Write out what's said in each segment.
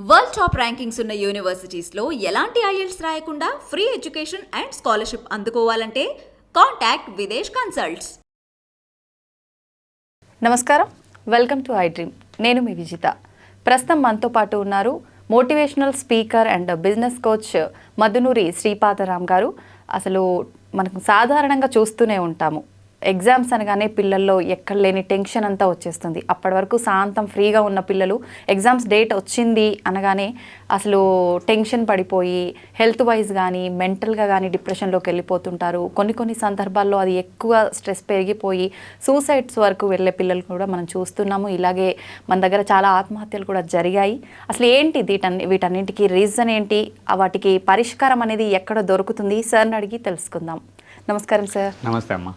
World top rankings ఉన్న యూనివర్సిటీస్లో ఎలాంటి IELTS రాయకుండా ఫ్రీ ఎడ్యుకేషన్ అండ్ స్కాలర్షిప్ అందుకోవాలంటే కాంటాక్ట్ విదేశ్ కన్సల్ట్స్. నమస్కారం, వెల్కమ్ టు ఐ డ్రీమ్. నేను మీ విజిత. ప్రస్తుతం మనతో పాటు ఉన్నారు motivational speaker and business coach Madhunuri Sripadaram గారు. అసలు మనకు సాధారణంగా చూస్తూనే ఉంటాము, ఎగ్జామ్స్ అనగానే పిల్లల్లో ఎక్కడ లేని టెన్షన్ అంతా వచ్చేస్తుంది. అప్పటి వరకు శాంతం ఫ్రీగా ఉన్న పిల్లలు ఎగ్జామ్స్ డేట్ వచ్చింది అనగానే అసలు టెన్షన్ పడిపోయి హెల్త్ వైజ్ కానీ మెంటల్గా కానీ డిప్రెషన్లోకి వెళ్ళిపోతుంటారు. కొన్ని సందర్భాల్లో అది ఎక్కువ స్ట్రెస్ పెరిగిపోయి సూసైడ్స్ వరకు వెళ్ళే పిల్లలు కూడా మనం చూస్తున్నాము. ఇలాగే మన దగ్గర చాలా ఆత్మహత్యలు కూడా జరిగాయి. అసలు ఏంటి వీటన్నింటికి రీజన్ ఏంటి, వాటికి పరిష్కారం అనేది ఎక్కడ దొరుకుతుంది? సార్ని అడిగి తెలుసుకుందాం. నమస్కారం సార్. నమస్తే అమ్మా.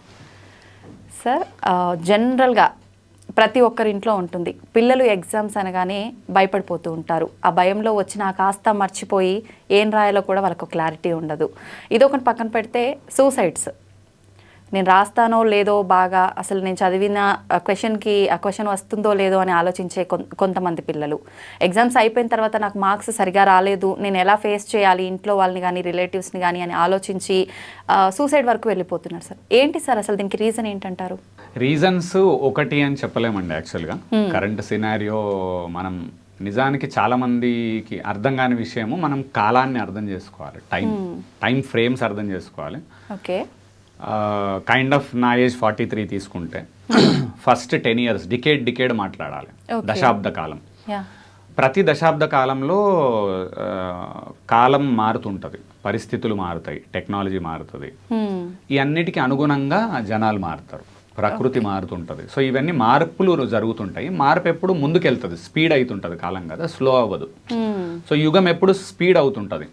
సార్, జనరల్గా ప్రతి ఒక్కరింట్లో ఉంటుంది, పిల్లలు ఎగ్జామ్స్ అనగానే భయపడిపోతూ ఉంటారు. ఆ భయంలో వచ్చిన కాస్త మర్చిపోయి ఏం రాయాలో కూడా వాళ్ళకు క్లారిటీ ఉండదు. ఇదొకటి పక్కన పెడితే సూసైడ్స్, నేను రాస్తానో లేదో, బాగా అసలు నేను చదివిన క్వశ్చన్కి ఆ క్వశ్చన్ వస్తుందో లేదో అని ఆలోచించే కొంతమంది పిల్లలు. ఎగ్జామ్స్ అయిపోయిన తర్వాత నాకు మార్క్స్ సరిగా రాలేదు, నేను ఎలా ఫేస్ చేయాలి ఇంట్లో వాళ్ళని కానీ రిలేటివ్స్ని కానీ అని ఆలోచించి సూసైడ్ వరకు వెళ్ళిపోతున్నారు. సార్ ఏంటి సార్ అసలు దీనికి రీజన్ ఏంటంటారు? రీజన్స్ ఒకటి అని చెప్పలేమండి. యాక్చువల్గా కరెంట్ సినారియో మనం నిజానికి చాలా మందికి అర్థం కాని విషయము, మనం కాలాన్ని అర్థం చేసుకోవాలి, టైం ఫ్రేమ్స్ అర్థం చేసుకోవాలి. ఓకే, కైండ్ ఆఫ్ నా ఏజ్ 43 తీసుకుంటే ఫస్ట్ 10 years డికేడ్ మాట్లాడాలి. దశాబ్ద కాలం. ప్రతి దశాబ్ద కాలంలో కాలం మారుతుంటుంది, పరిస్థితులు మారుతాయి, టెక్నాలజీ మారుతుంది, ఈ అన్నిటికీ అనుగుణంగా జనాలు మారుతారు, ప్రకృతి మారుతుంటుంది. సో ఇవన్నీ మార్పులు జరుగుతుంటాయి. మార్పు ఎప్పుడు ముందుకెళ్తుంది, స్పీడ్ అవుతుంటుంది కాలం కదా, స్లో అవ్వదు. సో యుగం ఎప్పుడు స్పీడ్ అవుతుంటుంది.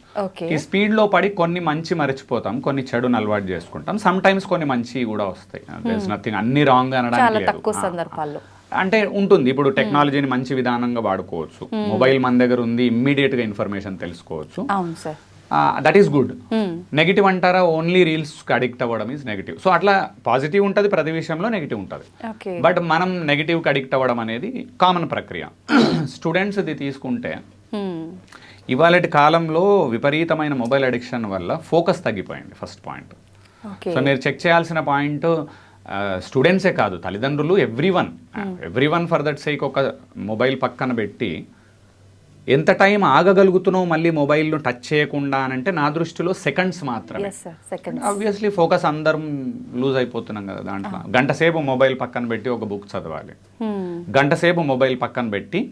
ఈ స్పీడ్లో పడి కొన్ని మంచి మర్చిపోతాం, కొన్ని చెడును అలవాటు చేసుకుంటాం. సమ్ టైమ్స్ కొన్ని మంచి కూడా వస్తాయి. దేర్స్ నథింగ్, అన్ని రాంగ్ అనడానికి లేదు. అంటే ఉంటుంది. ఇప్పుడు టెక్నాలజీని మంచి విధానంగా వాడుకోవచ్చు. మొబైల్ మన దగ్గర ఉంది, ఇమ్మీడియట్ గా ఇన్ఫర్మేషన్ తెలుసుకోవచ్చు. That is good. నెగిటివ్ అంటారా? ఓన్లీ రీల్స్ అడిక్ట్ అవ్వడం ఈజ్ నెగిటివ్. సో అట్లా పాజిటివ్ ఉంటుంది ప్రతి విషయంలో, నెగిటివ్ ఉంటుంది. బట్ మనం నెగిటివ్కి అడిక్ట్ అవ్వడం అనేది కామన్ ప్రక్రియ. స్టూడెంట్స్ ఇది తీసుకుంటే ఇవాళటి కాలంలో విపరీతమైన మొబైల్ అడిక్షన్ వల్ల ఫోకస్ తగ్గిపోయింది. First point. సో మీరు చెక్ చేయాల్సిన పాయింట్ స్టూడెంట్సే కాదు, తల్లిదండ్రులు, every one for that sake ఒక మొబైల్ పక్కన పెట్టి ఎంత టైం ఆగగలుగుతున్నావు మళ్ళీ మొబైల్ను టచ్ చేయకుండా అంటే నా దృష్టిలో సెకండ్స్ మాత్రమే. ఆబ్వియస్లీ ఫోకస్ అందరం లూజ్ అయిపోతున్నాం కదా దాంట్లో. గంట సేపు మొబైల్ పక్కన పెట్టి ఒక బుక్ చదవాలి, గంట సేపు మొబైల్ పక్కన పెట్టి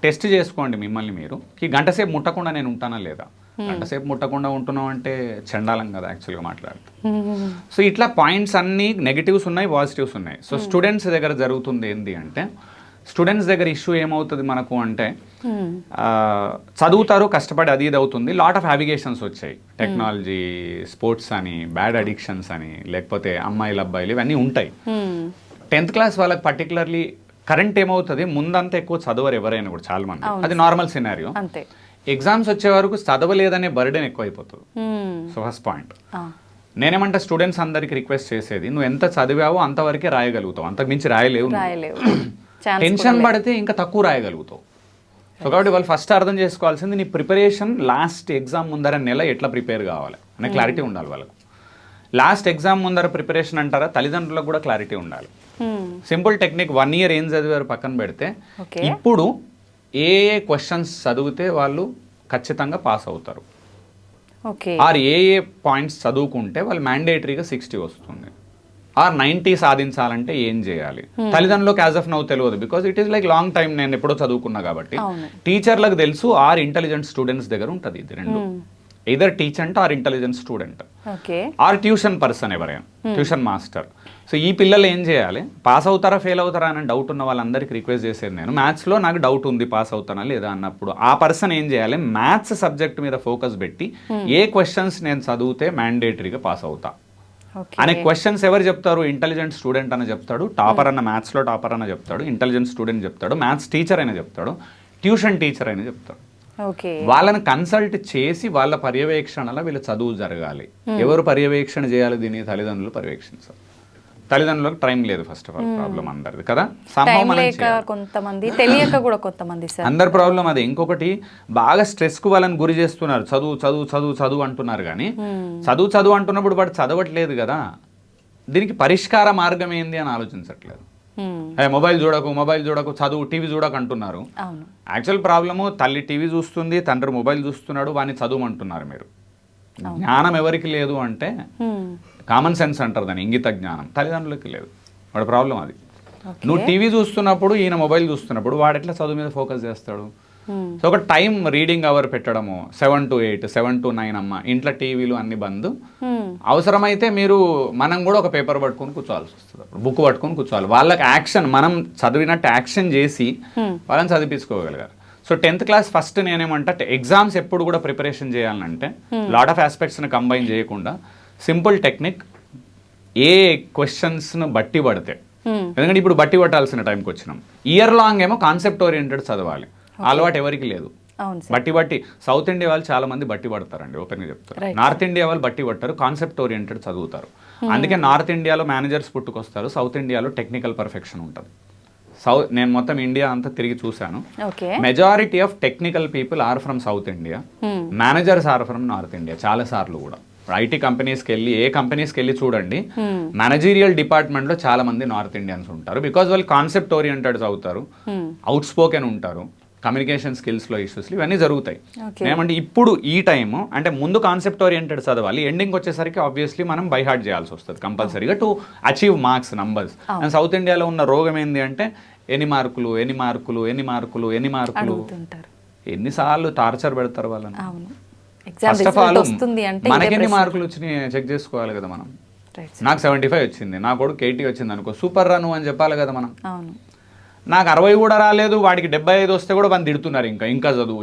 టెస్ట్ చేసుకోండి మిమ్మల్ని మీరు, ఈ గంట సేపు ముట్టకుండా నేను ఉంటానా లేదా. గంట సేపు ముట్టకుండా ఉంటున్నాం అంటే చండాలం కదా యాక్చువల్గా మాట్లాడితే. సో ఇట్లా పాయింట్స్ అన్నీ నెగిటివ్స్ ఉన్నాయి, పాజిటివ్స్ ఉన్నాయి. సో స్టూడెంట్స్ దగ్గర జరుగుతుంది ఏంటి అంటే, స్టూడెంట్స్ దగ్గర ఇష్యూ ఏమవుతుంది మనకు అంటే, చదువుతారు కష్టపడి, అది ఇది అవుతుంది, లాట్ ఆఫ్ అవిగేషన్స్ వచ్చాయి. టెక్నాలజీ, స్పోర్ట్స్ అని, బ్యాడ్ అడిక్షన్స్ అని, లేకపోతే అమ్మాయిలు అబ్బాయిలు ఇవన్నీ ఉంటాయి. 10th క్లాస్ వాళ్ళకి పర్టికులర్లీ కరెంట్ ఏమవుతుంది, ముందంతా ఎక్కువ చదవరు ఎవరైనా కూడా, చాలా మంది. అది నార్మల్ సినారియో. ఎగ్జామ్స్ వచ్చే వరకు చదవలేదనే బర్డెన్ ఎక్కువ అయిపోతుంది. So first point. నేనేమంటే స్టూడెంట్స్ అందరికి రిక్వెస్ట్ చేసేది, నువ్వు ఎంత చదివావో అంతవరకే రాయగలుగుతావు, అంతకు మించి రాయలేవు. టెన్షన్ పడితే ఇంకా తక్కువ రాయగలుగుతావు. సో కాబట్టి వాళ్ళు ఫస్ట్ అర్థం చేసుకోవాల్సింది, నీ ప్రిపరేషన్ లాస్ట్ ఎగ్జామ్ ముందర నెల ఎట్లా ప్రిపేర్ కావాలి అనే క్లారిటీ ఉండాలి వాళ్ళకు. లాస్ట్ ఎగ్జామ్ ముందర ప్రిపరేషన్ అంటారా, తల్లిదండ్రులకు కూడా క్లారిటీ ఉండాలి. సింపుల్ టెక్నిక్, 1 year ఏం చదివారు పక్కన పెడితే, ఇప్పుడు ఏ క్వశ్చన్స్ చదివితే వాళ్ళు ఖచ్చితంగా పాస్ అవుతారు, ఆర్ ఏ పాయింట్స్ చదువుకుంటే వాళ్ళు మ్యాండేటరీగా 60 వస్తుంది, ఆర్ 90 సాధించాలంటే ఏం చేయాలి. తల్లిదండ్రులకు యాజ్ ఆఫ్ నౌ తెలియదు, because it is like long time, నేను ఎప్పుడో చదువుకున్నా కాబట్టి. టీచర్లకు తెలుసు, ఆర్ ఇంటెలిజెంట్ స్టూడెంట్స్ దగ్గర ఉంటుంది ఇది రెండు, either teacher or intelligent student, or tuition person, ఎవరైనా ట్యూషన్ మాస్టర్. సో ఈ పిల్లలు ఏం చేయాలి, పాస్ అవుతారా ఫెయిల్ అవుతారా అని డౌట్ ఉన్న వాళ్ళందరికీ రిక్వెస్ట్ చేసేది నేను, మ్యాథ్స్లో నాకు డౌట్ ఉంది పాస్ అవుతానా లేదా అన్నప్పుడు ఆ పర్సన్ ఏం చేయాలి, మ్యాథ్స్ సబ్జెక్ట్ మీద ఫోకస్ పెట్టి ఏ క్వశ్చన్స్ నేను చదివితే మ్యాండేటరీగా పాస్ అవుతా అనే క్వశ్చన్స్ ఎవరు చెప్తారు, ఇంటెలిజెంట్ స్టూడెంట్ అని చెప్తాడు, టాపర్ అన్న మ్యాథ్స్లో టాపర్ అని చెప్తాడు, ఇంటెలిజెంట్ స్టూడెంట్ చెప్తాడు, మ్యాథ్స్ టీచర్ అయినా చెప్తాడు, ట్యూషన్ టీచర్ అయినా చెప్తాడు. వాళ్ళని కన్సల్ట్ చేసి వాళ్ళ పర్యవేక్షణలో వీళ్ళ చదువు జరగాలి. ఎవరు పర్యవేక్షణ చేయాలి దీన్ని? తల్లిదండ్రులు పర్యవేక్షించాలి. తల్లిదండ్రులకు టైం లేదు ఫస్ట్ ఆఫ్ ఆల్ ప్రాబ్లం అందరిది కదా. టైం లేక కొంతమంది, తెలియక కూడా కొంతమంది సార్ అందరి ప్రాబ్లం అదే. ఇంకొకటి బాగా స్ట్రెస్కు వాళ్ళని గురి చేస్తున్నారు, చదువు చదువు చదువు చదువు అంటున్నారు కానీ చదువు చదువు అంటున్నప్పుడు వాడు చదవట్లేదు కదా, దీనికి పరిష్కార మార్గం ఏంది అని ఆలోచించట్లేదు. మొబైల్ చూడకు చదువు, టీవీ చూడకు అంటున్నారు. యాక్చువల్ ప్రాబ్లము తల్లి టీవీ చూస్తుంది, తండ్రి మొబైల్ చూస్తున్నాడు, వాడిని చదువుమంటున్నారు మీరు. జ్ఞానం ఎవరికి లేదు అంటే కామన్ సెన్స్ అంటారు దాన్ని, ఇంగిత జ్ఞానం తల్లిదండ్రులకి లేదు. వాడి ప్రాబ్లం అది. నువ్వు టీవీ చూస్తున్నప్పుడు ఈయన మొబైల్ చూస్తున్నప్పుడు వాడు ఎట్లా చదువు మీద ఫోకస్ చేస్తాడు? సో ఒక టైం రీడింగ్ అవర్ పెట్టడము 7 to 8, 7 to 9 అమ్మ, ఇంట్లో టీవీలు అన్ని బంద్. అవసరమైతే మీరు మనం కూడా ఒక పేపర్ పట్టుకొని కూర్చోవాల్సి వస్తుంది, అప్పుడు బుక్ పట్టుకొని కూర్చోవాలి. వాళ్ళకి యాక్షన్, మనం చదివినట్టు యాక్షన్ చేసి వాళ్ళని చదివించుకోగలిగారు. సో 10th క్లాస్ ఫస్ట్ నేనేమంటే ఎగ్జామ్స్ ఎప్పుడు కూడా ప్రిపరేషన్ చేయాలంటే లాట్ ఆఫ్ ఆస్పెక్ట్స్ని కంబైన్ చేయకుండా సింపుల్ టెక్నిక్, ఏ క్వశ్చన్స్ను బట్టి పడితే, ఎందుకంటే ఇప్పుడు బట్టి పట్టాల్సిన టైంకి వచ్చినాం. ఇయర్ లాంగ్ ఏమో కాన్సెప్ట్ ఓరియంటెడ్ చదవాలి, అలవాటు ఎవరికి లేదు. బట్టి సౌత్ ఇండియా వాళ్ళు చాలా మంది బట్టి పడతారండి, ఓపెన్గా చెప్తారు. నార్త్ ఇండియా వాళ్ళు బట్టి పడతారు, కాన్సెప్ట్ ఓరియంటెడ్ చదువుతారు. అందుకే నార్త్ ఇండియాలో మేనేజర్స్ పుట్టుకొస్తారు, సౌత్ ఇండియాలో టెక్నికల్ పర్ఫెక్షన్ ఉంటుంది. నేను మొత్తం ఇండియా అంతా తిరిగి చూశాను. Majority of technical people are from south India, managers are from north India. చాలా సార్లు కూడా ఐటీ కంపెనీస్కి వెళ్ళి, ఏ కంపెనీస్కి వెళ్ళి చూడండి, మేనేజీరియల్ డిపార్ట్మెంట్లో చాలా మంది నార్త్ ఇండియన్స్ ఉంటారు. బికాజ్ వాళ్ళు కాన్సెప్ట్ ఓరియంటెడ్ అవుతారు, అవుట్ స్పోకెన్ ఉంటారు, కమ్యూనికేషన్ స్కిల్స్లో ఇష్యూస్లు ఇవన్నీ జరుగుతాయి. ఏమంటే ఇప్పుడు ఈ టైము అంటే ముందు కాన్సెప్ట్ ఓరియంటెడ్ చదవాలి, ఎండింగ్ వచ్చేసరికి ఆబ్వియస్లీ మనం బై హార్ట్ చేయాల్సి వస్తుంది కంపల్సరీగా to achieve marks numbers. And south ఇండియాలో ఉన్న రోగం ఏంటి అంటే ఎన్ని మార్కులు ఎన్నిసార్లు టార్చర్ పెడతారు వాళ్ళని. ఫస్ట్ ఆఫ్ ఆల్ మనకెన్ని మార్కులు వచ్చినాయి చెక్ చేసుకోవాలి కదా మనం. నాకు 75 వచ్చింది, నా కొడుకు 80 వచ్చింది అనుకో, సూపర్ రా నువ్వు అని చెప్పాలి కదా మనం. నాకు 60 కూడా రాలేదు, వాడికి 75 వస్తే కూడా వాళ్ళు తిడుతున్నారు, ఇంకా చదువు.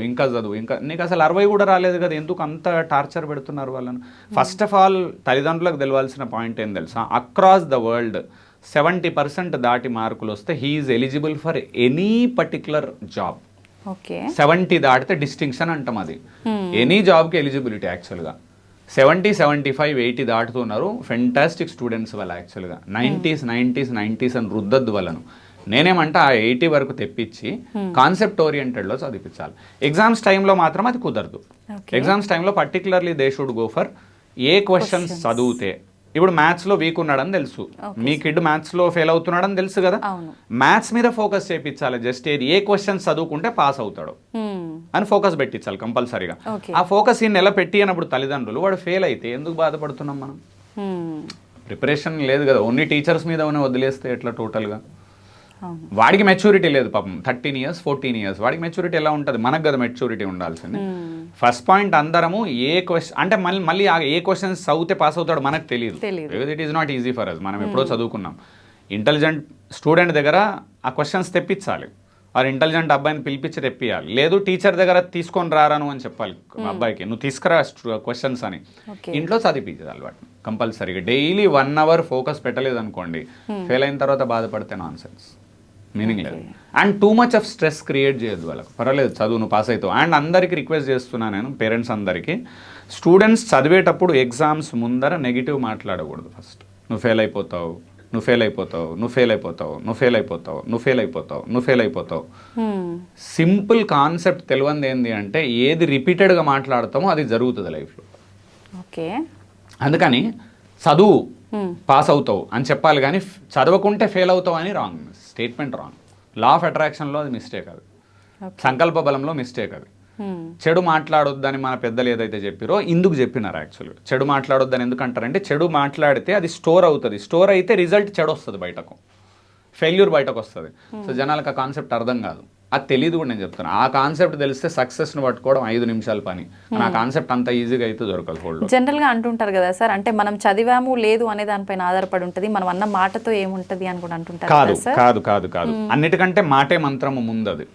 నీకు అసలు 60 కూడా రాలేదు కదా, ఎందుకు అంత టార్చర్ పెడుతున్నారు వాళ్ళను? ఫస్ట్ ఆఫ్ ఆల్ తల్లిదండ్రులకు తెలవాల్సిన పాయింట్ ఏం తెలుసా, అక్రాస్ ద వరల్డ్ 70% దాటి మార్కులు వస్తే he is eligible for any particular job. 70 దాటితే డిస్టింక్షన్ అంటాం, అది ఎనీ జాబ్కి ఎలిజిబిలిటీ. యాక్చువల్గా 70, 75, 80 దాటుతున్నారు ఫెంటాస్టిక్ స్టూడెంట్స్ వాళ్ళు. యాక్చువల్గా 90s అని రుద్దద్దు వాళ్ళను. నేనేమంటే ఆ 80 వరకు తెప్పించి కాన్సెప్ట్ ఓరియంటెడ్లో చదివించాలి. ఎగ్జామ్స్ టైంలో మాత్రం అది కుదరదు. ఎగ్జామ్స్ టైంలో particularly they should go for a questions చదివితే. ఇప్పుడు మ్యాథ్స్లో వీక్ ఉన్నాడని తెలుసు, మీ కిడ్ మ్యాథ్స్లో ఫెయిల్ అవుతున్నాడని తెలుసు కదా, మ్యాథ్స్ మీద ఫోకస్ చేయించాలి. జస్ట్ ఏ క్వశ్చన్స్ చదువుకుంటే పాస్ అవుతాడు అని ఫోకస్ పెట్టించాలి కంపల్సరీగా. ఆ ఫోకస్ ఈ నెల పెట్టి అన్నప్పుడు తల్లిదండ్రులు వాడు ఫెయిల్ అయితే ఎందుకు బాధపడుతున్నాం మనం? ప్రిపరేషన్ లేదు కదా, ఓన్లీ టీచర్స్ మీద వదిలేస్తే ఎట్లా టోటల్గా? వాడికి మెచ్యూరిటీ లేదు పాపం, 13 years 14 years, వాడికి మెచ్యూరిటీ ఎలా ఉంటుంది? మనకు కదా మెచ్యూరిటీ ఉండాల్సింది. ఫస్ట్ పాయింట్ అందరము ఏ క్వశ్చన్ అంటే మళ్ళీ ఏ క్వశ్చన్స్ చదివితే పాస్ అవుతాడో మనకు తెలియదు. It is not easy for us. మనం ఎప్పుడో చదువుకున్నాం. ఇంటెలిజెంట్ స్టూడెంట్ దగ్గర ఆ క్వశ్చన్స్ తెప్పించాలి, వారు ఇంటెలిజెంట్ అబ్బాయిని పిలిపించి తెప్పియాలి. లేదు టీచర్ దగ్గర తీసుకొని రాను అని చెప్పాలి అబ్బాయికి, నువ్వు తీసుకురా క్వశ్చన్స్ అని. ఇంట్లో చదివించాలి వాటిని కంపల్సరీగా. డైలీ 1 hour ఫోకస్ పెట్టలేదు అనుకోండి, ఫెయిల్ అయిన తర్వాత బాధపడితే నాన్ సెన్స్, మీనింగ్ లేదు. And too much of stress create చేయొద్దు వాళ్ళకు. పర్వాలేదు చదువు, నువ్వు పాస్ అవుతావు. అండ్ అందరికీ రిక్వెస్ట్ చేస్తున్నాను నేను, పేరెంట్స్ అందరికీ, స్టూడెంట్స్ చదివేటప్పుడు ఎగ్జామ్స్ ముందర నెగిటివ్ మాట్లాడకూడదు. ఫస్ట్ నువ్వు ఫెయిల్ అయిపోతావు. సింపుల్ కాన్సెప్ట్ తెలియంది ఏంటి అంటే ఏది రిపీటెడ్గా మాట్లాడతామో అది జరుగుతుంది లైఫ్లో. అందుకని చదువు పాస్ అవుతావు అని చెప్పాలి, కానీ చదవకుంటే ఫెయిల్ అవుతావు అని wrong statement, wrong. Law of అట్రాక్షన్లో అది మిస్టేక్, అది సంకల్ప బలంలో మిస్టేక్. అది చెడు మాట్లాడొద్దని మన పెద్దలు ఏదైతే చెప్పారో ఇందుకు చెప్పినారు. యాక్చువల్గా చెడు మాట్లాడొద్దని ఎందుకంటారంటే చెడు మాట్లాడితే అది స్టోర్ అవుతుంది, స్టోర్ అయితే రిజల్ట్ చెడు వస్తుంది, బయటకు ఫెయిల్యూర్ బయటకు వస్తుంది. సో జనాలకు ఆ కాన్సెప్ట్ అర్థం కాదు, అది తెలియదు కూడా. నేను చెప్తాను, ఆ కాన్సెప్ట్ తెలిస్తే సక్సెస్ను పట్టుకోవడం 5 నిమిషాల పని. ఆ కాన్సెప్ట్ అంత ఈజీగా అయితే దొరకదు. హోల్డ్ జనరల్గా అంటుంటారు కదా సార్, అంటే మనం చదివాము లేదు అనే దానిపైన ఆధారపడి ఉంటుంది, మనం అన్న మాటతో ఏముంటుంది అని కూడా అంటుంటారు. కాదు. అన్నిటికంటే మాటే మంత్రము ముందు, అది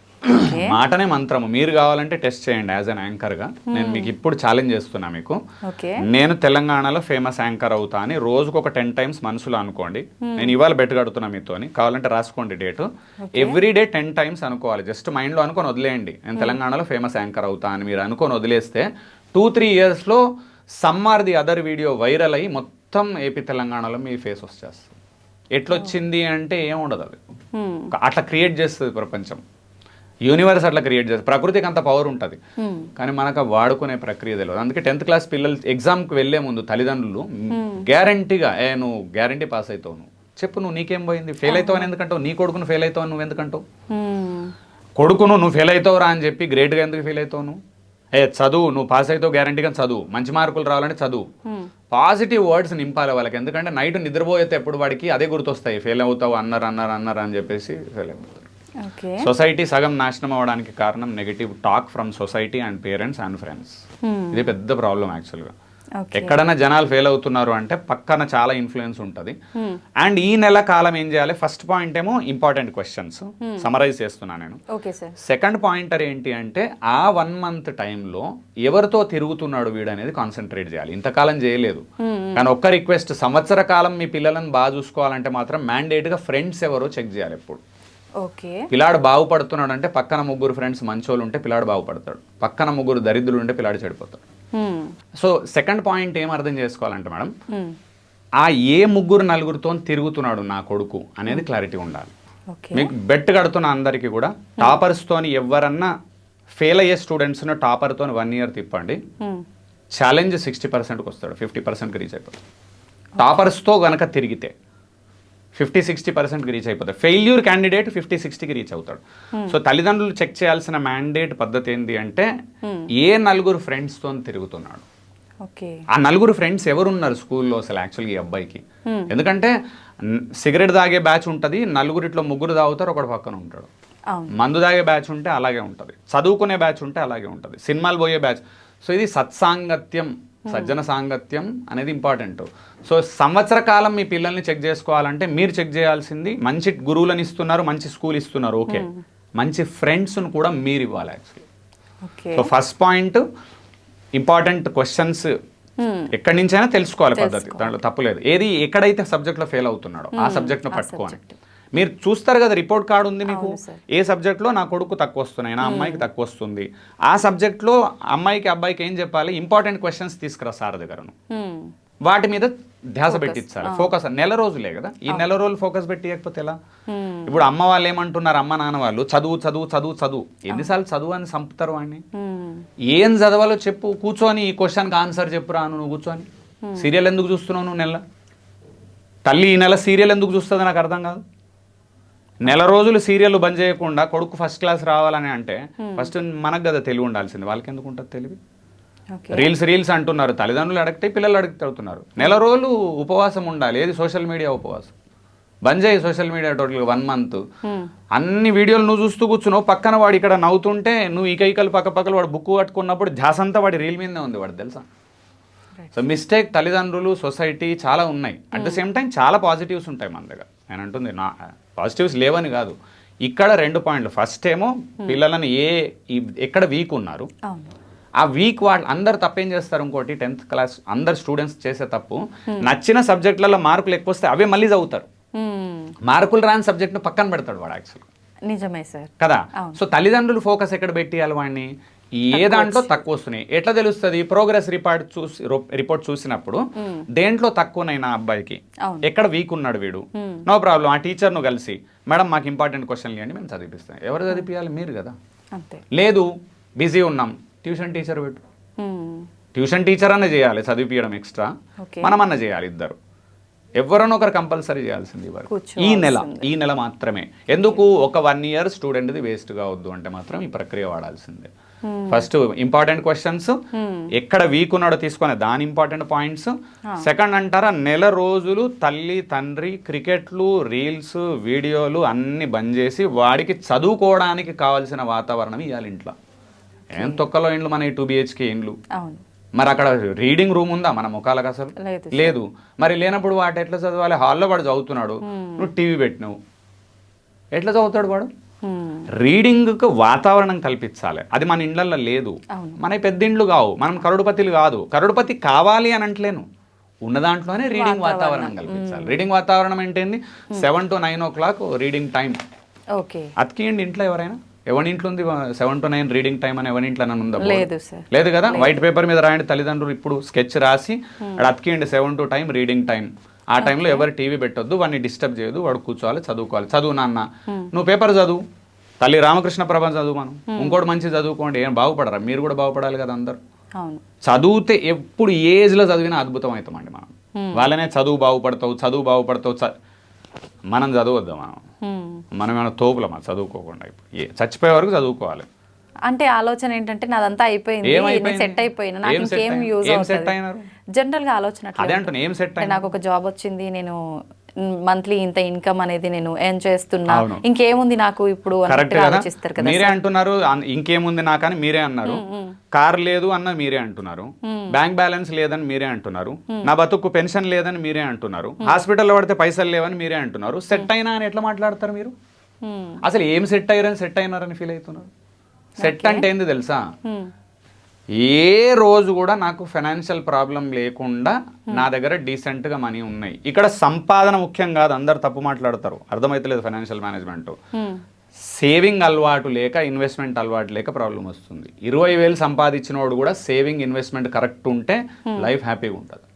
మాటనే మంత్రము. మీరు కావాలంటే టెస్ట్ చేయండి యాజ్ అన్ యాంకర్గా. నేను మీకు ఇప్పుడు ఛాలెంజ్ చేస్తున్నా మీకు, నేను తెలంగాణలో ఫేమస్ యాంకర్ అవుతా అని రోజుకు ఒక 10 times మనసులో అనుకోండి. నేను ఇవాళ బెట్ కడుతున్నా మీతో అని, కావాలంటే రాసుకోండి డేట్. ఎవ్రీ డే 10 times అనుకోవాలి. జస్ట్ మైండ్లో అనుకొని వదిలేయండి, నేను తెలంగాణలో ఫేమస్ యాంకర్ అవుతా అని మీరు అనుకొని వదిలేస్తే 2-3 yearsలో some or the other video viral అయ్యి మొత్తం ఏపీ తెలంగాణలో మీ ఫేస్ వచ్చేస్తుంది. ఎట్లొచ్చింది అంటే ఏం ఉండదు. అది అట్లా క్రియేట్ చేస్తుంది ప్రపంచం, యూనివర్స్ అట్లా క్రియేట్ చేస్తుంది. ప్రకృతికి అంత పవర్ ఉంటుంది, కానీ మనకు వాడుకునే ప్రక్రియ తెలియదు. అందుకే 10th క్లాస్ పిల్లలు ఎగ్జామ్కి వెళ్ళే ముందు తల్లిదండ్రులు గ్యారంటీగా నువ్వు గ్యారంటీ పాస్ అవుతావు, నువ్వు చెప్పు, నువ్వు నీకేం పోయింది, ఫెయిల్ అవుతావు అని ఎందుకంటావు, నీ కొడుకును ఫెయిల్ అవుతావు నువ్వు ఎందుకంటావు, కొడుకును నువ్వు ఫెయిల్ అవుతావు రా అని చెప్పి గ్రేట్గా ఎందుకు ఫెయిల్ అవుతావు నువ్వు, చదువు, నువ్వు పాస్ అవుతావు గ్యారంటీగా, చదువు, మంచి మార్కులు రావాలంటే చదువు, పాజిటివ్ వర్డ్స్ నింపాలి వాళ్ళకి. ఎందుకంటే నైట్ నిద్రపోతే ఎప్పుడు వాడికి అదే గుర్తొస్తాయి, ఫెయిల్ అవుతావు అన్నారు అని చెప్పేసి ఫెయిల్ అయిపోతారు. సొసైటీ సగం నాశనం అవ్వడానికి కారణం negative talk from society and parents and friends. ఇది పెద్ద ప్రాబ్లం యాక్చువల్గా. ఎక్కడైనా జనాలు ఫెయిల్ అవుతున్నారు అంటే పక్కన చాలా ఇన్ఫ్లుయెన్స్ ఉంటుంది. అండ్ ఈ నెల కాలం ఏం చేయాలి, ఫస్ట్ పాయింట్ ఏమో ఇంపార్టెంట్ క్వశ్చన్స్ సమరైజ్ చేస్తున్నాను నేను. సెకండ్ పాయింటర్ ఏంటి అంటే ఆ 1 month టైంలో ఎవరితో తిరుగుతున్నాడు వీడు అనేది కాన్సన్ట్రేట్ చేయాలి. ఇంతకాలం చేయలేదు, కానీ ఒక్క రిక్వెస్ట్, సంవత్సర కాలం మీ పిల్లలను బాగా చూసుకోవాలంటే మాత్రం మ్యాండేట్గా ఫ్రెండ్స్ ఎవరో చెక్ చేయాలి ఎప్పుడు. పిల్లాడు బాగుపడుతున్నాడు అంటే పక్కన 3 ఫ్రెండ్స్ మంచోళ్ళు ఉంటే పిల్లాడు బాగుపడతాడు, పక్కన 3 దరిద్రులు ఉంటే పిల్లాడు చెడిపోతాడు. సో సెకండ్ పాయింట్ ఏం అర్థం చేసుకోవాలంటే మేడం, ఆ ఏ 3-4తో తిరుగుతున్నాడు నా కొడుకు అనేది క్లారిటీ ఉండాలి. మీకు బెట్ కడుతున్న అందరికీ కూడా టాపర్స్తోని ఎవరన్నా ఫెయిల్ అయ్యే స్టూడెంట్స్ను టాపర్తో 1 year తిప్పండి, ఛాలెంజ్ 60%కి వస్తాడు, 50%కి రీచ్ అయిపోతాడు. టాపర్స్తో గనక తిరిగితే 50-60%కి రీచ్ అయిపోతాడు. ఫెయిల్యూర్ క్యాండిడేట్ 50-60కి రీచ్ అవుతాడు. సో తల్లిదండ్రులు చెక్ చేయాల్సిన మ్యాండేట్ పద్ధతి ఏంటి అంటే ఏ 4 ఫ్రెండ్స్తో తిరుగుతున్నాడు, ఆ 4 ఫ్రెండ్స్ ఎవరున్నారు స్కూల్లో అసలు యాక్చువల్గా ఈ అబ్బాయికి. ఎందుకంటే సిగరెట్ తాగే బ్యాచ్ ఉంటుంది, 4 తాగుతారు, ఒకడు పక్కన ఉంటాడు. మందు తాగే బ్యాచ్ ఉంటే అలాగే ఉంటుంది, చదువుకునే బ్యాచ్ ఉంటే అలాగే ఉంటుంది, సినిమాలు పోయే బ్యాచ్. సో ఇది సత్సాంగత్యం, సజ్జన సాంగత్యం అనేది ఇంపార్టెంట్. సో సంవత్సర కాలం మీ పిల్లల్ని చెక్ చేసుకోవాలంటే మీరు చెక్ చేయాల్సింది, మంచి గురువులను ఇస్తున్నారు, మంచి స్కూల్ ఇస్తున్నారు, ఓకే, మంచి ఫ్రెండ్స్ను కూడా మీరు ఇవ్వాలి actually. So first point important questions ఎక్కడి నుంచైనా తెలుసుకోవాలి పద్ధతి, దాంట్లో తప్పులేదు. ఏది ఎక్కడైతే సబ్జెక్ట్లో ఫెయిల్ అవుతున్నాడో ఆ సబ్జెక్ట్ను పట్టుకోవాలి. మీరు చూస్తారు కదా రిపోర్ట్ కార్డు ఉంది మీకు, ఏ సబ్జెక్ట్లో నా కొడుకు తక్కువ వస్తున్నాయి, నా అమ్మాయికి తక్కువ వస్తుంది, ఆ సబ్జెక్ట్లో అమ్మాయికి అబ్బాయికి ఏం చెప్పాలి, ఇంపార్టెంట్ క్వశ్చన్స్ తీసుకురా సార్ దగ్గరను, వాటి మీద ధ్యాస పెట్టించాలి. ఫోకస్ నెల రోజులే కదా, ఈ నెల రోజులు ఫోకస్ పెట్టియకపోతే ఎలా. ఇప్పుడు అమ్మ వాళ్ళు ఏమంటున్నారు, అమ్మ నాన్న వాళ్ళు చదువు చదువు చదువు చదువు, ఎన్నిసార్లు చదువు అని చంపుతారు వాడిని. ఏం చదవాలో చెప్పు, కూర్చొని ఈ క్వశ్చన్కి ఆన్సర్ చెప్పురా, నువ్వు కూర్చొని సీరియల్ ఎందుకు చూస్తున్నావు నువ్వు, నెల తల్లి ఈ నెల సీరియల్ ఎందుకు చూస్తుంది నాకు అర్థం కాదు. నెల రోజులు సీరియల్ బంద్ చేయకుండా కొడుకు ఫస్ట్ క్లాస్ రావాలని అంటే ఫస్ట్ మనకు కదా తెలివి ఉండాల్సింది, వాళ్ళకి ఎందుకు ఉంటుంది తెలివి. రీల్స్ అంటున్నారు, తల్లిదండ్రులు అడిగితే పిల్లలు అడుగుతున్నారు. నెల రోజులు ఉపవాసం ఉండాలి, ఏది సోషల్ మీడియా ఉపవాసం, బంద్ చేయి సోషల్ మీడియా టోటల్గా 1 month. అన్ని వీడియోలు నువ్వు చూస్తూ కూర్చున్నావు, పక్కన వాడు ఇక్కడ నవ్వుతుంటే నువ్వు ఈకలు పక్కపక్కలు వాడు బుక్ పట్టుకున్నప్పుడు ధ్యాస అంతా వాడి రీల్ మీదనే ఉంది, వాడు తెలుసా. సో మిస్టేక్ తల్లిదండ్రులు, సొసైటీ చాలా ఉన్నాయి. అట్ ద సేమ్ టైం చాలా పాజిటివ్స్ ఉంటాయి మన దగ్గర. నేను అంటుంది నా పాజిటివ్స్ లేవని కాదు, ఇక్కడ 2 పాయింట్లు. ఫస్ట్ ఏమో పిల్లలను ఎక్కడ వీక్ ఉన్నారు, ఆ వీక్ వాళ్ళు అందరు తప్పేం చేస్తారు. ఇంకోటి 10th క్లాస్ అందరు స్టూడెంట్స్ చేసే తప్పు, నచ్చిన సబ్జెక్టులలో మార్కులు ఎక్కువ వస్తే అవే మళ్ళీ చదువుతారు, మార్కులు రాని సబ్జెక్ట్ను పక్కన పెడతాడు వాడు యాక్చువల్గా. నిజమే సార్ కదా. సో తల్లిదండ్రులు ఫోకస్ ఎక్కడ పెట్టియాలి వాడిని, ఏ దాంట్లో తక్కువ వస్తున్నాయి ఎట్లా తెలుస్తుంది. ప్రోగ్రెస్ రిపోర్ట్ చూసినప్పుడు దేంట్లో తక్కువనై నా అబ్బాయికి, ఎక్కడ వీక్ ఉన్నాడు వీడు, నో ప్రాబ్లం, ఆ టీచర్ను కలిసి మేడం మాకు ఇంపార్టెంట్ క్వశ్చన్లు ఇవ్వండి మేము చదివిస్తాం. ఎవరు చదివియాలి, మీరు కదా. లేదు బిజీ ఉన్నాం, ట్యూషన్ టీచర్ పెట్టు, ట్యూషన్ టీచర్ అన్న చేయాలి, చదివిపించడం ఎక్స్ట్రా మనమన్న చేయాలి, ఇద్దరు ఎవరన్నా ఒకరు కంపల్సరీ చేయాల్సింది ఈ నెల మాత్రమే. ఎందుకు ఒక 1 year స్టూడెంట్ది వేస్ట్ కావద్దు అంటే మాత్రం ఈ ప్రక్రియ వాడాల్సిందే. ఫస్ట్ ఇంపార్టెంట్ క్వశ్చన్స్, ఎక్కడ వీక్ ఉన్నాడో తీసుకునే దాని ఇంపార్టెంట్ పాయింట్స్. సెకండ్ అంటారా, నెల రోజులు తల్లి తండ్రి క్రికెట్లు, రీల్స్, వీడియోలు అన్ని బంద్ చేసి వాడికి చదువుకోవడానికి కావాల్సిన వాతావరణం ఇవ్వాలి ఇంట్లో. ఏం తొక్కలో ఇండ్లు మన 2 BHK ఇండ్లు, మరి అక్కడ రీడింగ్ రూమ్ ఉందా మన ముఖాలకు అసలు లేదు. మరి లేనప్పుడు వాటి ఎట్లా చదవాలి, హాల్లో వాడు చదువుతున్నాడు, నువ్వు టీవీ పెట్టినావు, ఎట్లా చదువుతాడు వాడు. రీడింగ్కు వాతావరణం కల్పించాలి, అది మన ఇండ్లలో లేదు. మన పెద్ద ఇండ్లు కావు, మనం కరోడుపతిలు కాదు. కరోడుపతి కావాలి అని అంటలేను, ఉన్న దాంట్లోనే రీడింగ్ వాతావరణం కల్పించాలి. రీడింగ్ వాతావరణం ఏంటండి, 7 to 9 o'clock రీడింగ్ టైం. అతికియండి ఇంట్లో ఎవరైనా, ఎవరి ఇంట్లో ఉంది 7 to 9 రీడింగ్ టైం అని, ఎవరి ఇంట్లో ఉందా? లేదు కదా. వైట్ పేపర్ మీద రాయండి తల్లిదండ్రులు, ఇప్పుడు స్కెచ్ రాసి అక్కడ అతికియండి 7 to 9 రీడింగ్ టైం. ఆ టైంలో ఎవరు టీవీ పెట్టొద్దు, వాడిని డిస్టర్బ్ చేయదు, వాడు కూర్చోవాలి, చదువుకోవాలి. చదువు నాన్న, నువ్వు పేపర్ చదువు, తల్లి రామకృష్ణ ప్రభ చదువు, మనం ఇంకోటి మంచి చదువుకోండి, ఏం బాగుపడరా? మీరు కూడా బాగుపడాలి కదా అందరు. చదివితే ఎప్పుడు ఏజ్లో చదివినా అద్భుతం అవుతామండి మనం. వాళ్ళనే చదువు బాగుపడతావు మనం చదవద్దు, మనం ఏమైనా తోపులమా చదువుకోకుండా? ఇప్పుడు చచ్చిపోయే వరకు చదువుకోవాలి. అంటే ఆలోచన ఏంటంటే నాదంతా అయిపోయింది, సెట్ అయిపోయినా, నాకు ఇంకేం యూజ్ అవుతుంది జనరల్ గా ఆలోచన. అదే అంటున్నా, ఏం సెట్ నాకు ఒక జాబ్ వచ్చింది, నేను మంత్లీ ఇంత ఇన్కమ్ అనేది నేను ఎర్న్ చేస్తున్నా, ఇంకేముంది నాకు ఇప్పుడు ఆలోచిస్తారు కదా. మీరే అంటున్నారు ఇంకేముంది నాకని, మీరే అన్నారు. కార్ లేదు అన్న మీరే అంటున్నారు, బ్యాంక్ బ్యాలెన్స్ లేదని మీరే అంటున్నారు, నా బతుకు పెన్షన్ లేదని మీరే అంటున్నారు, హాస్పిటల్లో పడితే పైసలు లేవని మీరే అంటున్నారు. సెట్ అయినా అని ఎట్లా మాట్లాడతారు మీరు? అసలు ఏం సెట్ అయినారని ఫీల్ అవుతున్నారు? సెట్ అంటే ఏంది తెలుసా? ఏ రోజు కూడా నాకు ఫైనాన్షియల్ ప్రాబ్లం లేకుండా నా దగ్గర డీసెంట్గా మనీ ఉన్నాయి. ఇక్కడ సంపాదన ముఖ్యం కాదు, అందరు తప్పు మాట్లాడతారు, అర్థమైతలేదు ఫైనాన్షియల్ మేనేజ్మెంట్. సేవింగ్ అలవాటు లేక, ఇన్వెస్ట్మెంట్ అలవాటు లేక ప్రాబ్లం వస్తుంది. 20,000 సంపాదించినోడు కూడా సేవింగ్ ఇన్వెస్ట్మెంట్ కరెక్ట్ ఉంటే లైఫ్ హ్యాపీగా ఉంటుంది.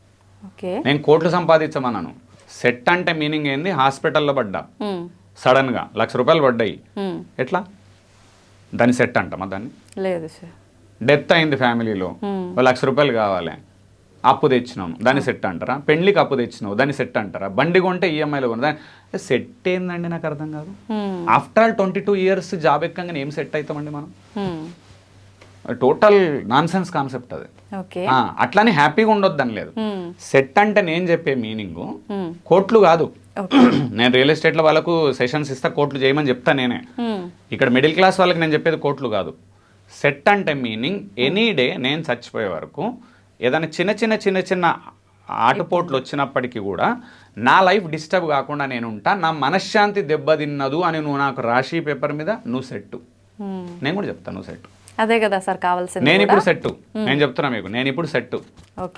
నేను కోట్లు సంపాదించమన్నాను. సెట్ అంటే మీనింగ్ ఏంది? హాస్పిటల్లో పడ్డా సడన్గా ₹1,00,000 పడ్డాయి, ఎట్లా దాన్ని సెట్ అంటామా? దాన్ని లేదు సార్. డెత్ అయింది ఫ్యామిలీలో, ₹1,00,000 కావాలి, అప్పు తెచ్చినాం, దాన్ని సెట్ అంటారా? పెళ్లికి అప్పు తెచ్చినావు, దాన్ని సెట్ అంటారా? బండి కొంటే ఈఎంఐలో కొన్నా, దాన్ని సెట్ ఏందండి? నాకు అర్థం కాదు. ఆఫ్టర్ ఆల్ 22 years జాబ్ ఎక్కగానే ఏం సెట్ అవుతామండి మనం? టోటల్ నాన్ సెన్స్ కాన్సెప్ట్ అది. అట్లానే హ్యాపీగా ఉండొద్దని లేదు. సెట్ అంటే నేను చెప్పే మీనింగ్ కోట్లు కాదు. నేను రియల్ ఎస్టేట్లో వాళ్ళకు సెషన్స్ ఇస్తా, కోట్లు చేయమని చెప్తా నేనే. ఇక్కడ మిడిల్ క్లాస్ వాళ్ళకి నేను చెప్పేది కోట్లు కాదు. సెట్ అంటే మీనింగ్ ఎనీ డే నేను చచ్చిపోయే వరకు ఏదైనా చిన్న ఆటుపోట్లు వచ్చినప్పటికీ కూడా నా లైఫ్ డిస్టర్బ్ కాకుండా నేను ఉంటా, నా మనశ్శాంతి దెబ్బతిన్నదు అని నువ్వు నాకు రాసి పేపర్ మీద నువ్వు సెట్. నేను కూడా చెప్తాను నువ్వు సెట్. అదే కదా సార్ కావాల్సింది. నేను ఇప్పుడు సెట్, నేను చెప్తున్నా మీకు, నేను ఇప్పుడు సెట్.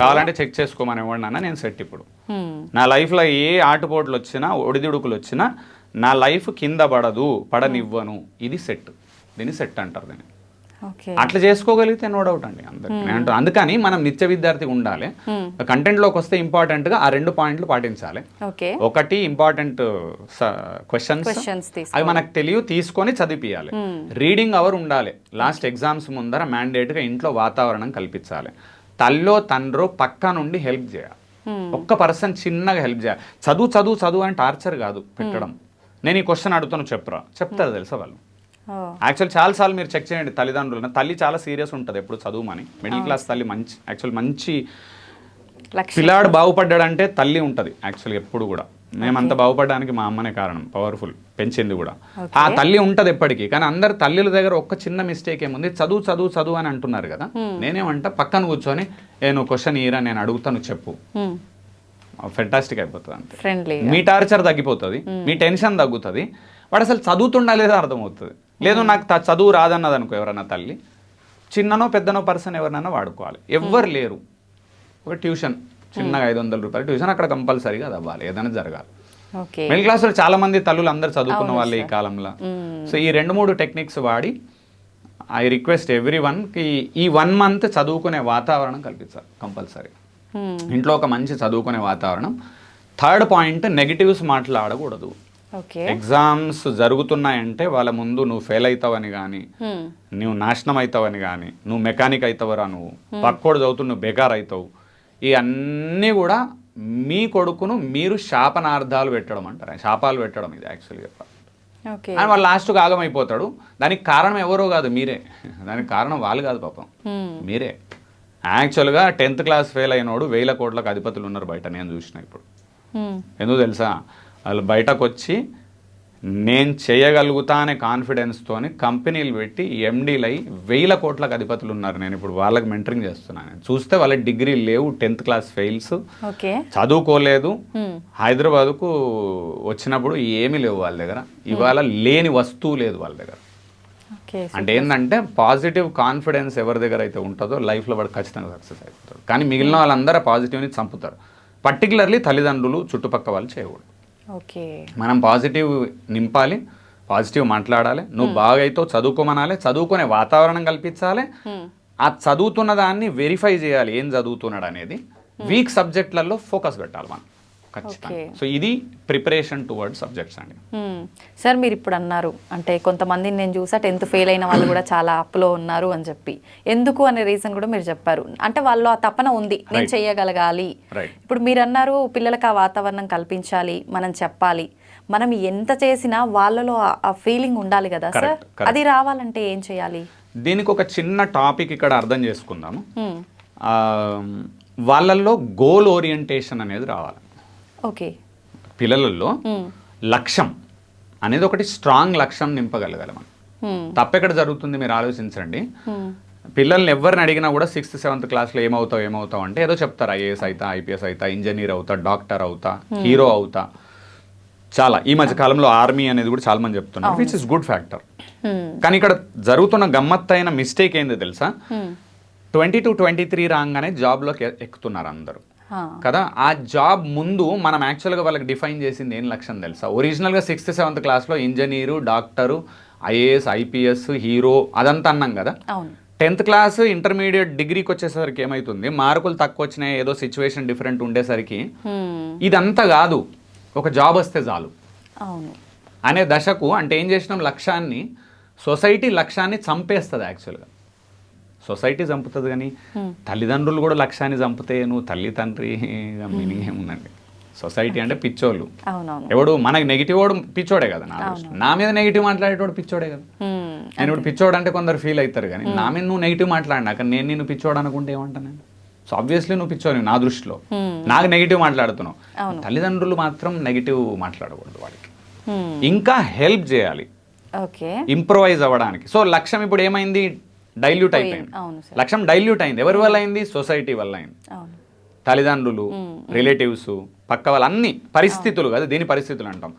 కావాలంటే చెక్ చేసుకోమని ఇవ్వండి, నేను సెట్. ఇప్పుడు నా లైఫ్లో ఏ ఆటుపోట్లు వచ్చినా, ఒడిదుడుకులు వచ్చినా నా లైఫ్ కింద పడనివ్వను, ఇది సెట్. దీన్ని సెట్ అంటారు. దీన్ని అట్లా చేసుకోగలిగితే నో డౌట్ అండి అందరికి. అందుకని మనం నిత్య విద్యార్థి ఉండాలి. కంటెంట్లోకి వస్తే ఇంపార్టెంట్గా ఆ 2 పాయింట్లు పాటించాలి. ఒకటి ఇంపార్టెంట్ క్వశ్చన్స్, అవి మనకు తీసుకొని చదివిపియాలి. రీడింగ్ అవర్ ఉండాలి. లాస్ట్ ఎగ్జామ్స్ ముందర మ్యాండేట్గా ఇంట్లో వాతావరణం కల్పించాలి. తల్లో తండ్రో పక్క నుండి హెల్ప్ చేయాలి. ఒక్క పర్సన్ చిన్నగా హెల్ప్ చేయాలి. చదువు అని టార్చర్ కాదు పెట్టడం. నేను ఈ క్వశ్చన్ అడుగుతాను చెప్తారు తెలుసా వాళ్ళు. యాక్చువల్ చాలాసార్లు మీరు చెక్ చేయండి తల్లిదండ్రులను. తల్లి చాలా సీరియస్ ఉంటుంది ఎప్పుడు చదువుమని. మిడిల్ క్లాస్ తల్లి మంచి పిల్లాడు బాగుపడ్డాడంటే తల్లి ఉంటుంది యాక్చువల్గా ఎప్పుడు కూడా. మేమంతా బాగుపడడానికి మా అమ్మనే కారణం, పవర్ఫుల్, పెంచింది కూడా. ఆ తల్లి ఉంటుంది ఎప్పటికీ. కానీ అందరు తల్లిల దగ్గర ఒక్క చిన్న మిస్టేక్ ఏముంది, చదువు అని అంటున్నారు కదా. నేనేమంటా పక్కన కూర్చొని నువ్వు క్వశ్చన్ ఇయరా, నేను అడుగుతాను, చెప్పు. ఫెంటాస్టిక్ అయిపోతుంది అంతే. మీ టార్చర్ తగ్గిపోతుంది, మీ టెన్షన్ తగ్గుతుంది. వాడు అసలు చదువుతుండా లేదా అర్థమవుతుంది. లేదు నాకు చదువు రాదన్నది అనుకో ఎవరన్నా తల్లి, చిన్ననో పెద్దనో పర్సన్ ఎవరినైనా వాడుకోవాలి. ఎవ్వరు లేరు, ఒక ట్యూషన్ చిన్నగా ₹500 ట్యూషన్ అక్కడ కంపల్సరీగా అది అవ్వాలి, ఏదైనా జరగాలి. మిడిల్ క్లాస్లో చాలా మంది తల్లులు అందరు చదువుకున్న వాళ్ళే ఈ కాలంలో. సో ఈ 2-3 టెక్నిక్స్ వాడి ఐ రిక్వెస్ట్ ఎవ్రీ వన్కి ఈ 1 month చదువుకునే వాతావరణం కల్పించాలి కంపల్సరీ. ఇంట్లో ఒక మంచి చదువుకునే వాతావరణం. 3rd పాయింట్, నెగిటివ్స్ మాట్లాడకూడదు. ఎగ్జామ్స్ జరుగుతున్నాయంటే వాళ్ళ ముందు నువ్వు ఫెయిల్ అవుతావని కానీ, నువ్వు నాశనం అవుతావని కానీ, నువ్వు మెకానిక్ అవుతావరా, నువ్వు పక్కోడు చదువుతూ నువ్వు బెగార్ అవుతావు, ఇవన్నీ కూడా మీ కొడుకును మీరు శాపనార్థాలు పెట్టడం అంటారు, శాపాలు పెట్టడం. ఇది యాక్చువల్గా అని వాళ్ళు లాస్ట్కి ఆగమైపోతాడు. దానికి కారణం ఎవరో కాదు, మీరే. దానికి కారణం వాళ్ళు కాదు పాపం, మీరే. యాక్చువల్గా 10th class ఫెయిల్ అయినోడు 1,000 కోట్లకు అధిపతులు ఉన్నారు బయట, నేను చూసిన ఇప్పుడు. ఎందుకు తెలుసా? వాళ్ళు బయటకు వచ్చి నేను చేయగలుగుతా అనే కాన్ఫిడెన్స్తోని కంపెనీలు పెట్టి ఎండీలు అయ్యి 1,000 కోట్లకు అధిపతులు ఉన్నారు. నేను ఇప్పుడు వాళ్ళకి మెంటరింగ్ చేస్తున్నాను. చూస్తే వాళ్ళ డిగ్రీ లేవు, 10th class ఫెయిల్స్, చదువుకోలేదు. హైదరాబాద్కు వచ్చినప్పుడు ఏమీ లేవు వాళ్ళ దగ్గర. ఇవాళ లేని వస్తువు లేదు వాళ్ళ దగ్గర. అంటే ఏంటంటే పాజిటివ్ కాన్ఫిడెన్స్ ఎవరి దగ్గర అయితే ఉంటుందో లైఫ్లో వాడు ఖచ్చితంగా సక్సెస్ అయిపోతాడు. కానీ మిగిలిన వాళ్ళందరూ పాజిటివ్ని చంపుతారు. పర్టికులర్లీ తల్లిదండ్రులు, చుట్టుపక్క వాళ్ళు చేయకూడదు. మనం పాజిటివ్ నింపాలి, పాజిటివ్ మాట్లాడాలి. నువ్వు బాగా అయితే చదువుకోమనాలి, చదువుకునే వాతావరణం కల్పించాలి. ఆ చదువుతున్న దాన్ని వెరిఫై చేయాలి, ఏం చదువుతున్నాడు అనేది. వీక్ సబ్జెక్టులలో ఫోకస్ పెట్టాలి మనం. ఖచ్చితంగా. సో ఇది ప్రిపరేషన్ టువర్డ్స్ సబ్జెక్ట్స్ అండి. సార్ మీరు ఇప్పుడు అన్నారు అంటే కొంతమందిని నేను చూసా 10th ఫెయిల్ అయిన వాళ్ళు కూడా చాలా అప్లో ఉన్నారు అని చెప్పి, ఎందుకు అనే రీజన్ కూడా మీరు చెప్పారు. అంటే వాళ్ళు ఆ తపన ఉంది, నేను చేయగలగాలి. ఇప్పుడు మీరు అన్నారు పిల్లలకు ఆ వాతావరణం కల్పించాలి, మనం చెప్పాలి. మనం ఎంత చేసినా వాళ్ళలో ఆ ఫీలింగ్ ఉండాలి కదా సార్. అది రావాలంటే ఏం చేయాలి? దీనికి ఒక చిన్న టాపిక్ ఇక్కడ అర్థం చేసుకుందాము. వాళ్ళల్లో గోల్ ఓరియంటేషన్ అనేది రావాలి. ఓకే, పిల్లలలో లక్ష్యం అనేది ఒకటి స్ట్రాంగ్ లక్ష్యం నింపగలగాలి మనం. తప్పెక్కడ జరుగుతుంది మీరు ఆలోచించండి. పిల్లల్ని ఎవరిని అడిగినా కూడా 6th 7th క్లాస్లో ఏమవుతావు అంటే ఏదో చెప్తారు, ఐఏఎస్ అవుతా, ఐపీఎస్ అవుతా, ఇంజనీర్ అవుతా, డాక్టర్ అవుతా, హీరో అవుతా. చాలా ఈ మధ్య కాలంలో ఆర్మీ అనేది కూడా చాలా మంది చెప్తున్నారు, విచ్ ఇస్ గుడ్ ఫ్యాక్టర్. కానీ ఇక్కడ జరుగుతున్న గమ్మత్తైన మిస్టేక్ ఏంది తెలుసా? 22, 23 రాగానే జాబ్లోకి ఎక్కుతున్నారు అందరూ కదా. ఆ జాబ్ ముందు మనం యాక్చువల్గా వాళ్ళకి డిఫైన్ చేసింది ఏం లక్ష్యం తెలుసా? ఒరిజినల్గా 6th 7th క్లాస్లో engineer, doctor, IAS, IPS, hero అదంతా అన్నాం కదా. 10th క్లాస్ ఇంటర్మీడియట్ డిగ్రీకి వచ్చేసరికి ఏమవుతుంది, మార్కులు తక్కువ వచ్చినాయి, ఏదో సిచ్యువేషన్ డిఫరెంట్ ఉండేసరికి ఇదంతా కాదు, ఒక జాబ్ వస్తే చాలు అనే దశకు. అంటే ఏం చేసినాం, లక్ష్యాన్ని, సొసైటీ లక్ష్యాన్ని చంపేస్తుంది యాక్చువల్గా. సొసైటీ చంపుతుంది కానీ తల్లిదండ్రులు కూడా లక్ష్యాన్ని చంపితే నువ్వు తల్లి తండ్రి మీనింగ్ ఏముందండి? సొసైటీ అంటే పిచ్చోళ్ళు. ఎవడు మనకి నెగిటివ్ వాడు పిచ్చోడే కదా. నా మీద నెగిటివ్ మాట్లాడేటోడు పిచ్చోడే కదా. నేను ఇప్పుడు పిచ్చోడు అంటే కొందరు ఫీల్ అవుతారు, కానీ నా మీద నువ్వు నెగిటివ్ మాట్లాడినాక నేను నిన్ను పిచ్చోడు అనుకుంటే ఏమంటాను నేను? సో ఆబ్వియస్లీ నువ్వు పిచ్చోని నా దృష్టిలో, నాకు నెగిటివ్ మాట్లాడుతున్నావు. తల్లిదండ్రులు మాత్రం నెగిటివ్ మాట్లాడకూడదు, వాడికి ఇంకా హెల్ప్ చేయాలి ఇంప్రూవైజ్ అవ్వడానికి. సో లక్ష్యం ఇప్పుడు ఏమైంది, డైల్యూట్ అయిపోయింది. లక్ష్యం డైల్యూట్ అయింది. ఎవరి వల్ల అయింది? సొసైటీ వల్ల అయింది. తల్లిదండ్రులు, రిలేటివ్స్, పక్క వాళ్ళు, అన్ని పరిస్థితులు కదా, దీని పరిస్థితులు అంటాం.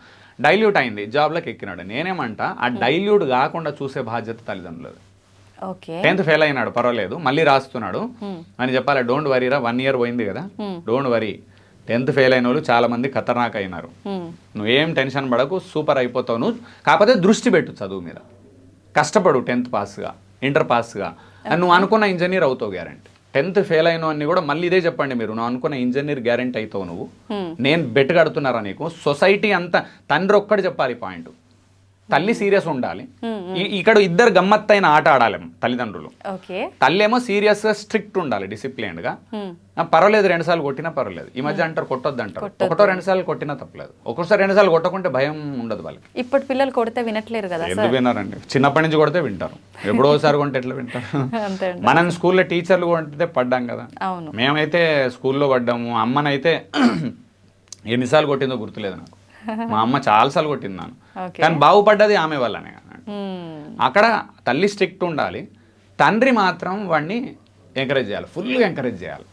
డైల్యూట్ అయింది, జాబ్లోకి ఎక్కినాడు. నేనేమంటా, ఆ డైల్యూట్ కాకుండా చూసే బాధ్యత తల్లిదండ్రులది. 10th ఫెయిల్ అయినాడు, పర్వాలేదు, మళ్ళీ రాస్తున్నాడు అని చెప్పాలి. డోంట్ వరీరా, 1 year పోయింది కదా, డోంట్ వరీ. 10th ఫెయిల్ అయిన వాళ్ళు చాలా మంది ఖతర్నాక్ అయినారు. నువ్వేం టెన్షన్ పడకు, సూపర్ అయిపోతావు నువ్వు. కాకపోతే దృష్టి పెట్టు చదువు మీద, కష్టపడు. 10th పాస్గా, ఇంటర్ పాస్గా, నువ్వు అనుకున్న ఇంజనీర్ అవుతావు గ్యారంటీ. 10th ఫెయిల్ అయిన అన్ని కూడా మళ్ళీ ఇదే చెప్పండి మీరు, నువ్వు అనుకున్న ఇంజనీర్ గ్యారంటీ అవుతావు నువ్వు. నేను బెట్ కడుతున్నారా నీకు? సొసైటీ అంతా, తండ్రి ఒక్కటి చెప్పాలి పాయింట్, తల్లి సీరియస్ ఉండాలి. ఇక్కడ ఇద్దరు గమ్మత్తైన ఆట ఆడాలి తల్లిదండ్రులు. తల్లి ఏమో సీరియస్ గా స్ట్రిక్ట్ ఉండాలి, డిసిప్లిన్డ్ గా. పర్వాలేదు 2 సార్లు కొట్టినా పర్వాలేదు. ఈ మధ్య అంటారు కొట్టొద్దు అంటారు, 1-2 సార్లు కొట్టినా తప్పలేదు. ఒక్కోసారి 2 సార్లు కొట్టకుంటే భయం ఉండదు వాళ్ళకి. ఇప్పుడు పిల్లలు కొడితే వినట్లేరు కదా. ఎందుకు వినారండి? చిన్నప్పటి నుంచి కొడితే వింటారు, ఎప్పుడోసారి కొంటే ఎట్లా వింటారు? మనం స్కూల్లో టీచర్లు కొడితే పడ్డాం కదా. మేమైతే స్కూల్లో పడ్డాము. అమ్మనైతే ఎన్నిసార్లు కొట్టిందో గుర్తులేదు నాకు. మా అమ్మ చాలాసార్లు కొట్టింది నన్ను, కానీ బాగుపడ్డది ఆమె వల్లనే. అక్కడ తల్లి స్ట్రిక్ట్ ఉండాలి, తండ్రి మాత్రం వాడిని ఎంకరేజ్ చేయాలి, ఫుల్గా ఎంకరేజ్ చేయాలి.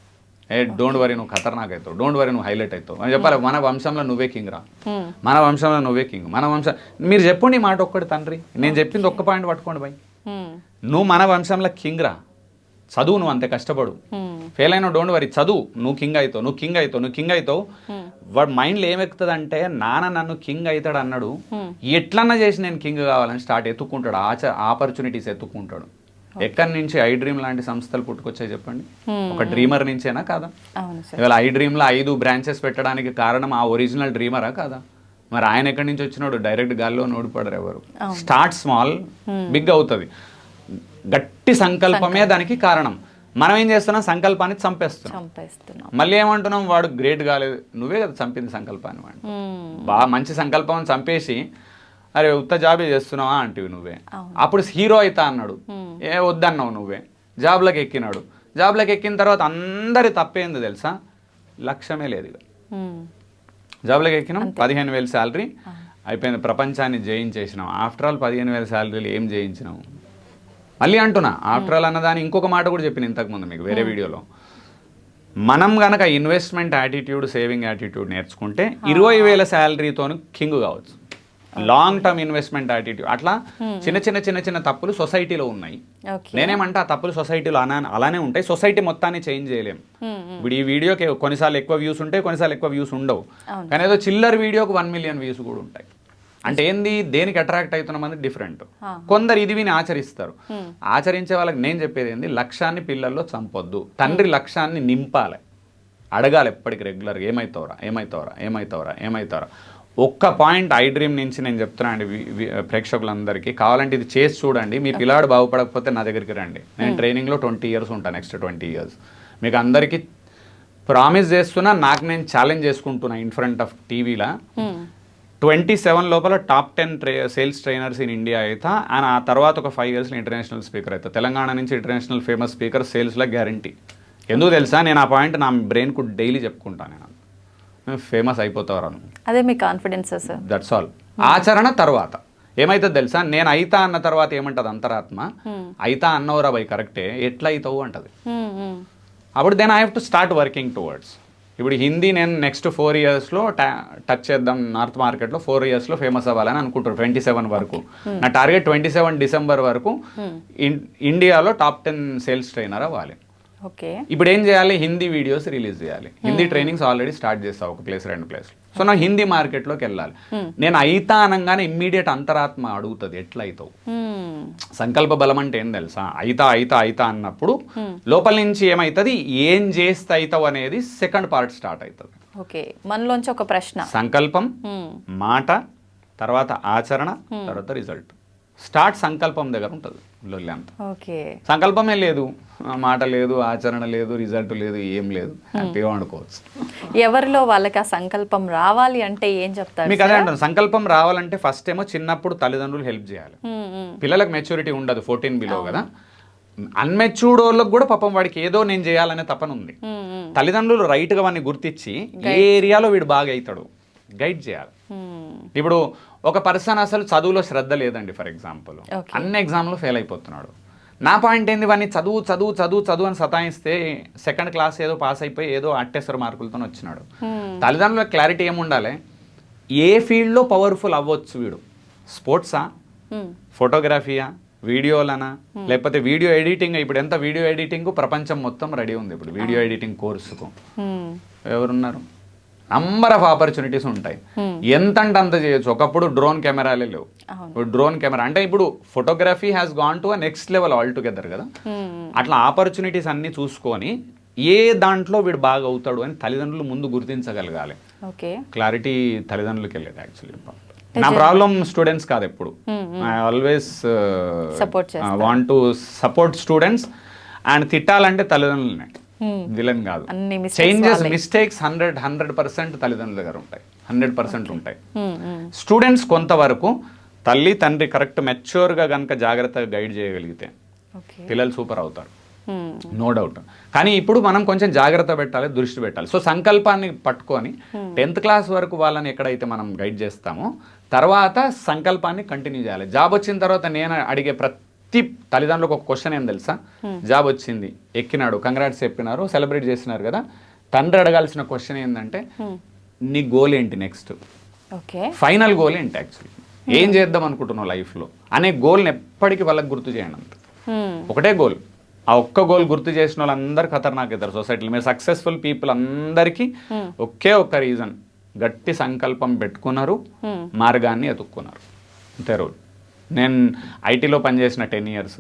డోంట్ వరీ, నువ్వు ఖతర్నాక్ అవుతావు, డోంట్ వరీ, నువ్వు హైలైట్ అవుతావు అని చెప్పాలి. మన వంశంలో నువ్వే కింగ్ రా, మన వంశంలో నువ్వే కింగ్, మన వంశం. మీరు చెప్పండి ఈ మాట ఒక్కటి తండ్రి, నేను చెప్పింది ఒక్క పాయింట్ పట్టుకోండి భయ్. నువ్వు మన వంశంలో కింగ్ రా, చదువు, నువ్వు అంతే కష్టపడు. ఫెయిల్ అయినా డోంట్ వరీ, చదువు, నువ్వు కింగ్ అవుతావు, నువ్వు కింగ్ అవుతావు, నువ్వు కింగ్ అవుతావు. వాడు మైండ్లో ఏమెక్కుతుంది అంటే, నాన్న నన్ను కింగ్ అవుతాడు అన్నాడు, ఎట్లన్నా చేసి నేను కింగ్ కావాలని స్టార్ట్ ఎత్తుక్కుంటాడు, ఆపర్చునిటీస్ ఎత్తుక్కుంటాడు. ఎక్కడి నుంచి ఐ డ్రీమ్ లాంటి సంస్థలు పుట్టుకొచ్చాయి చెప్పండి? ఒక డ్రీమర్ నుంచేనా కాదా? ఇవాళ ఐ డ్రీమ్లో 5 బ్రాంచెస్ పెట్టడానికి కారణం ఆ ఒరిజినల్ డ్రీమరా కాదా? మరి ఆయన ఎక్కడి నుంచి వచ్చినాడు? డైరెక్ట్ గాల్లో నోడిపడరు ఎవరు. స్టార్ట్ స్మాల్, బిగ్ అవుతుంది. గట్టి సంకల్పమే దానికి కారణం. మనం ఏం చేస్తున్నాం, సంకల్పాన్ని చంపేస్తున్నాం. మళ్ళీ ఏమంటున్నాం, వాడు గ్రేట్ కాలేదు, నువ్వే కదా చంపింది సంకల్పాన్ని. వాడు బాగా మంచి సంకల్పం చంపేసి, అరే ఉత్త జాబే చేస్తున్నావా అంటివి నువ్వే. అప్పుడు హీరో అవుతా అన్నాడు, ఏ వద్దన్నావు నువ్వే. జాబ్లోకి ఎక్కినాడు, జాబ్లోకి ఎక్కిన తర్వాత అందరి తప్పేంది తెలుసా, లక్ష్యమే లేదు. ఇక జాబ్లోకి ఎక్కినాం, 15,000 శాలరీ అయిపోయింది, ప్రపంచాన్ని జయించేసినాం. ఆఫ్టర్ ఆల్ 15,000 శాలరీలు ఏం జయించినాము? మళ్ళీ అంటున్నా, ఆఫ్టర్ ఆల్ అన్నదాన్ని ఇంకొక మాట కూడా చెప్పిన ఇంతకుముందు మీకు వేరే వీడియోలో. మనం కనుక ఇన్వెస్ట్మెంట్ యాటిట్యూడ్, సేవింగ్ యాటిట్యూడ్ నేర్చుకుంటే 20,000 శాలరీతో కింగ్ కావచ్చు. Long term investment attitude. అట్లా చిన్న తప్పులు సొసైటీలో ఉన్నాయి. నేనేమంటే ఆ తప్పులు సొసైటీలో అలానే ఉంటాయి, సొసైటీ మొత్తాన్ని చేంజ్ చేయలేం. ఇప్పుడు ఈ వీడియోకి కొన్నిసార్లు ఎక్కువ వ్యూస్ ఉంటాయి, కొన్నిసార్లు ఎక్కువ వ్యూస్ ఉండవు. కానీ ఏదో చిల్లర్ వీడియోకి 1 million వ్యూస్ కూడా ఉంటాయి. అంటే ఏంది, దేనికి అట్రాక్ట్ అవుతున్నాం డిఫరెంట్. కొందరు ఇది విని ఆచరిస్తారు. ఆచరించే వాళ్ళకి నేను చెప్పేది ఏంది, లక్ష్యాన్ని పిల్లల్లో చంపొద్దు, తండ్రి లక్ష్యాన్ని నింపాలి. అడగాలి ఎప్పటికి రెగ్యులర్గా, ఏమవుతావురా ఏమవుతావురా ఏమవుతావురా ఏమవుతావురా. ఒక్క పాయింట్ ఐ డ్రీమ్ నుంచి నేను చెప్తున్నా అండి ప్రేక్షకులందరికీ, కావాలంటే ఇది చేసి చూడండి. మీ పిల్లాడు బాగుపడకపోతే నా దగ్గరికి రండి. నేను ట్రైనింగ్లో 20 years ఉంటాను, నెక్స్ట్ 20 years. మీకు అందరికీ ప్రామిస్ చేస్తున్నా, నాకు నేను ఛాలెంజ్ చేసుకుంటున్నా ఇన్ ఫ్రంట్ ఆఫ్ టీవీలో. 27 లోపల top 10 sales trainers in India అవుతా, అండ్ ఆ తర్వాత ఒక 5 yearsలో ఇంటర్నేషనల్ స్పీకర్ అవుతా. తెలంగాణ నుంచి ఇంటర్నేషనల్ ఫేమస్ స్పీకర్ సేల్స్లో గ్యారంటీ. ఎందుకు తెలుసా, నేను ఆ పాయింట్ నా బ్రెయిన్కు డైలీ చెప్పుకుంటాను. నేను ఫేమస్ అయిపోతారు. అదే మీ కాన్ఫిడెన్స్ సార్. That's all. ఆచరణ తర్వాత ఏమైతుంది తెలుసా, నేను అయితా అన్న తర్వాత ఏమంటది అంతరాత్మ, అయితా అన్నవరా బై కరెక్టే, ఎట్లా అవుతావు అంటది. అప్పుడు then I have to start working towards. ఇప్పుడు హిందీ నేను నెక్స్ట్ 4 yearsలో టచ్ చేద్దాం, నార్త్ మార్కెట్లో 4 yearsలో ఫేమస్ అవ్వాలని అనుకుంటారు. 27 వరకు నా టార్గెట్. 27 December వరకు ఇండియాలో టాప్ 10 సేల్స్ ట్రైనర్ అవ్వాలి. ఓకే. ఇప్పుడు ఏం చేయాలి, హిందీ వీడియోస్ రిలీజ్ చేయాలి. హిందీ ట్రైనింగ్స్ ఆల్రెడీ స్టార్ట్ చేస్తా, ఒక ప్లేస్ 2 places. సో నా హిందీ మార్కెట్లోకి వెళ్ళాలి. నేను అయితా అనగానే ఇమ్మీడియట్ అంతరాత్మ అడుగుతుంది, ఎట్లా అవుతావు. సంకల్ప బలం అంటే ఏం తెలుసా, అయితా అయితా అయితా అన్నప్పుడు లోపల నుంచి ఏమవుతుంది, ఏం చేస్తే అవుతావు అనేది సెకండ్ పార్ట్ స్టార్ట్ అవుతుంది. ఓకే, మనలోంచి ఒక ప్రశ్న. సంకల్పం, మాట, తర్వాత ఆచరణ, తర్వాత రిజల్ట్. స్టార్ట్ సంకల్పం దగ్గర ఉంటుంది లొల్లి అంతా. ఓకే. సంకల్పమే లేదు, మాట లేదు, ఆచరణ లేదు, రిజల్ట్ లేదు, ఏం లేదు, హ్యాపీగా అనుకోవచ్చు. ఎవరిలో వాళ్ళకి ఆ సంకల్పం రావాలి అంటే ఏం చెప్తారు? మీకు అదే అంటాను, సంకల్పం రావాలంటే ఫస్ట్ ఏమో చిన్నప్పుడు తల్లిదండ్రులు హెల్ప్ చేయాలి. పిల్లలకు మెచ్యూరిటీ ఉండదు 14 బిలో కదా. అన్మెచ్యూర్డ్ వాళ్ళకి కూడా పాపం వాడికి ఏదో నేను చేయాలనే తపన ఉంది. తల్లిదండ్రులు రైట్గా వాడిని గుర్తించి ఏ ఏరియాలో వీడు బాగా అవుతాడు గైడ్ చేయాలి. ఇప్పుడు ఒక పర్సన్ అసలు చదువులో శ్రద్ధ లేదండి, ఫర్ ఎగ్జాంపుల్ అన్ని ఎగ్జామ్లో ఫెయిల్ అయిపోతున్నాడు. నా పాయింట్ ఏంది, వాడిని చదువు చదువు చదువు చదువు అని సతాయిస్తే 2nd class ఏదో పాస్ అయిపోయి ఏదో అట్టేసరి మార్కులతో వచ్చినాడు. తల్లిదండ్రుల క్లారిటీ ఏముండాలి, ఏ ఫీల్డ్లో పవర్ఫుల్ అవ్వచ్చు వీడు, స్పోర్ట్సా, ఫోటోగ్రఫీయా, వీడియోలనా, లేకపోతే వీడియో ఎడిటింగ్. ఇప్పుడు ఎంత వీడియో ఎడిటింగ్ ప్రపంచం మొత్తం రెడీ ఉంది ఇప్పుడు వీడియో ఎడిటింగ్ కోర్సుకు. ఎవరున్నారు, నంబర్ ఆఫ్ ఆపర్చునిటీస్ ఉంటాయి. ఎంత అంటే అంత చేయొచ్చు. ఒకప్పుడు డ్రోన్ కెమెరాలే లేవు, ఇప్పుడు డ్రోన్ కెమెరా అంటే ఇప్పుడు photography has gone to next level all together కదా. అట్లా ఆపర్చునిటీస్ అన్ని చూసుకొని ఏ దాంట్లో వీడు బాగా అవుతాడు అని తల్లిదండ్రులు ముందు గుర్తించగలగాలి. క్లారిటీ తల్లిదండ్రులకి వెళ్ళేది యాక్చువల్లీ. నా ప్రాబ్లం స్టూడెంట్స్ కాదు, ఎప్పుడు I always want to support students. And తిట్టాలంటే తల్లిదండ్రులనే, విలన్ కాదు. చేంజెస్, మిస్టేక్స్ 100% తల్లిదండ్రుల దగ్గర ఉంటాయి, 100% ఉంటాయి. స్టూడెంట్స్ కొంతవరకు తల్లి తండ్రి కరెక్ట్ మెచ్యూర్గా కనుక జాగ్రత్తగా గైడ్ చేయగలిగితే పిల్లలు సూపర్ అవుతారు, నో డౌట్. కానీ ఇప్పుడు మనం కొంచెం జాగ్రత్త పెట్టాలి, దృష్టి పెట్టాలి. సో సంకల్పాన్ని పట్టుకొని 10th class వరకు వాళ్ళని ఎక్కడైతే మనం గైడ్ చేస్తామో తర్వాత సంకల్పాన్ని కంటిన్యూ చేయాలి. జాబ్ వచ్చిన తర్వాత నేను అడిగే ప్రతి తల్లిదండ్రులకు ఒక క్వశ్చన్ ఏం తెలుసా, జాబ్ వచ్చింది, ఎక్కినాడు, కంగ్రాట్స్ చెప్పినారు, సెలబ్రేట్ చేసినారు కదా, తండ్రి అడగాల్సిన క్వశ్చన్ ఏంటంటే నీ గోల్ ఏంటి, నెక్స్ట్ ఫైనల్ గోల్ ఏంటి, యాక్చువల్లీ ఏం చేద్దాం అనుకుంటున్నావు లైఫ్లో అనే గోల్ని ఎప్పటికీ వాళ్ళకి గుర్తు చేయండి. అంత ఒకటే గోల్, ఆ ఒక్క గోల్ గుర్తు చేసిన వాళ్ళందరూ ఖతర్నాక్ అవుతారు సొసైటీలో. మీరు సక్సెస్ఫుల్ పీపుల్ అందరికీ ఒకే ఒక్క రీజన్, గట్టి సంకల్పం పెట్టుకున్నారు, మార్గాన్ని ఎత్తుక్కున్నారు, అంతే రోజు. నేను ఐటీలో పనిచేసిన 10 years,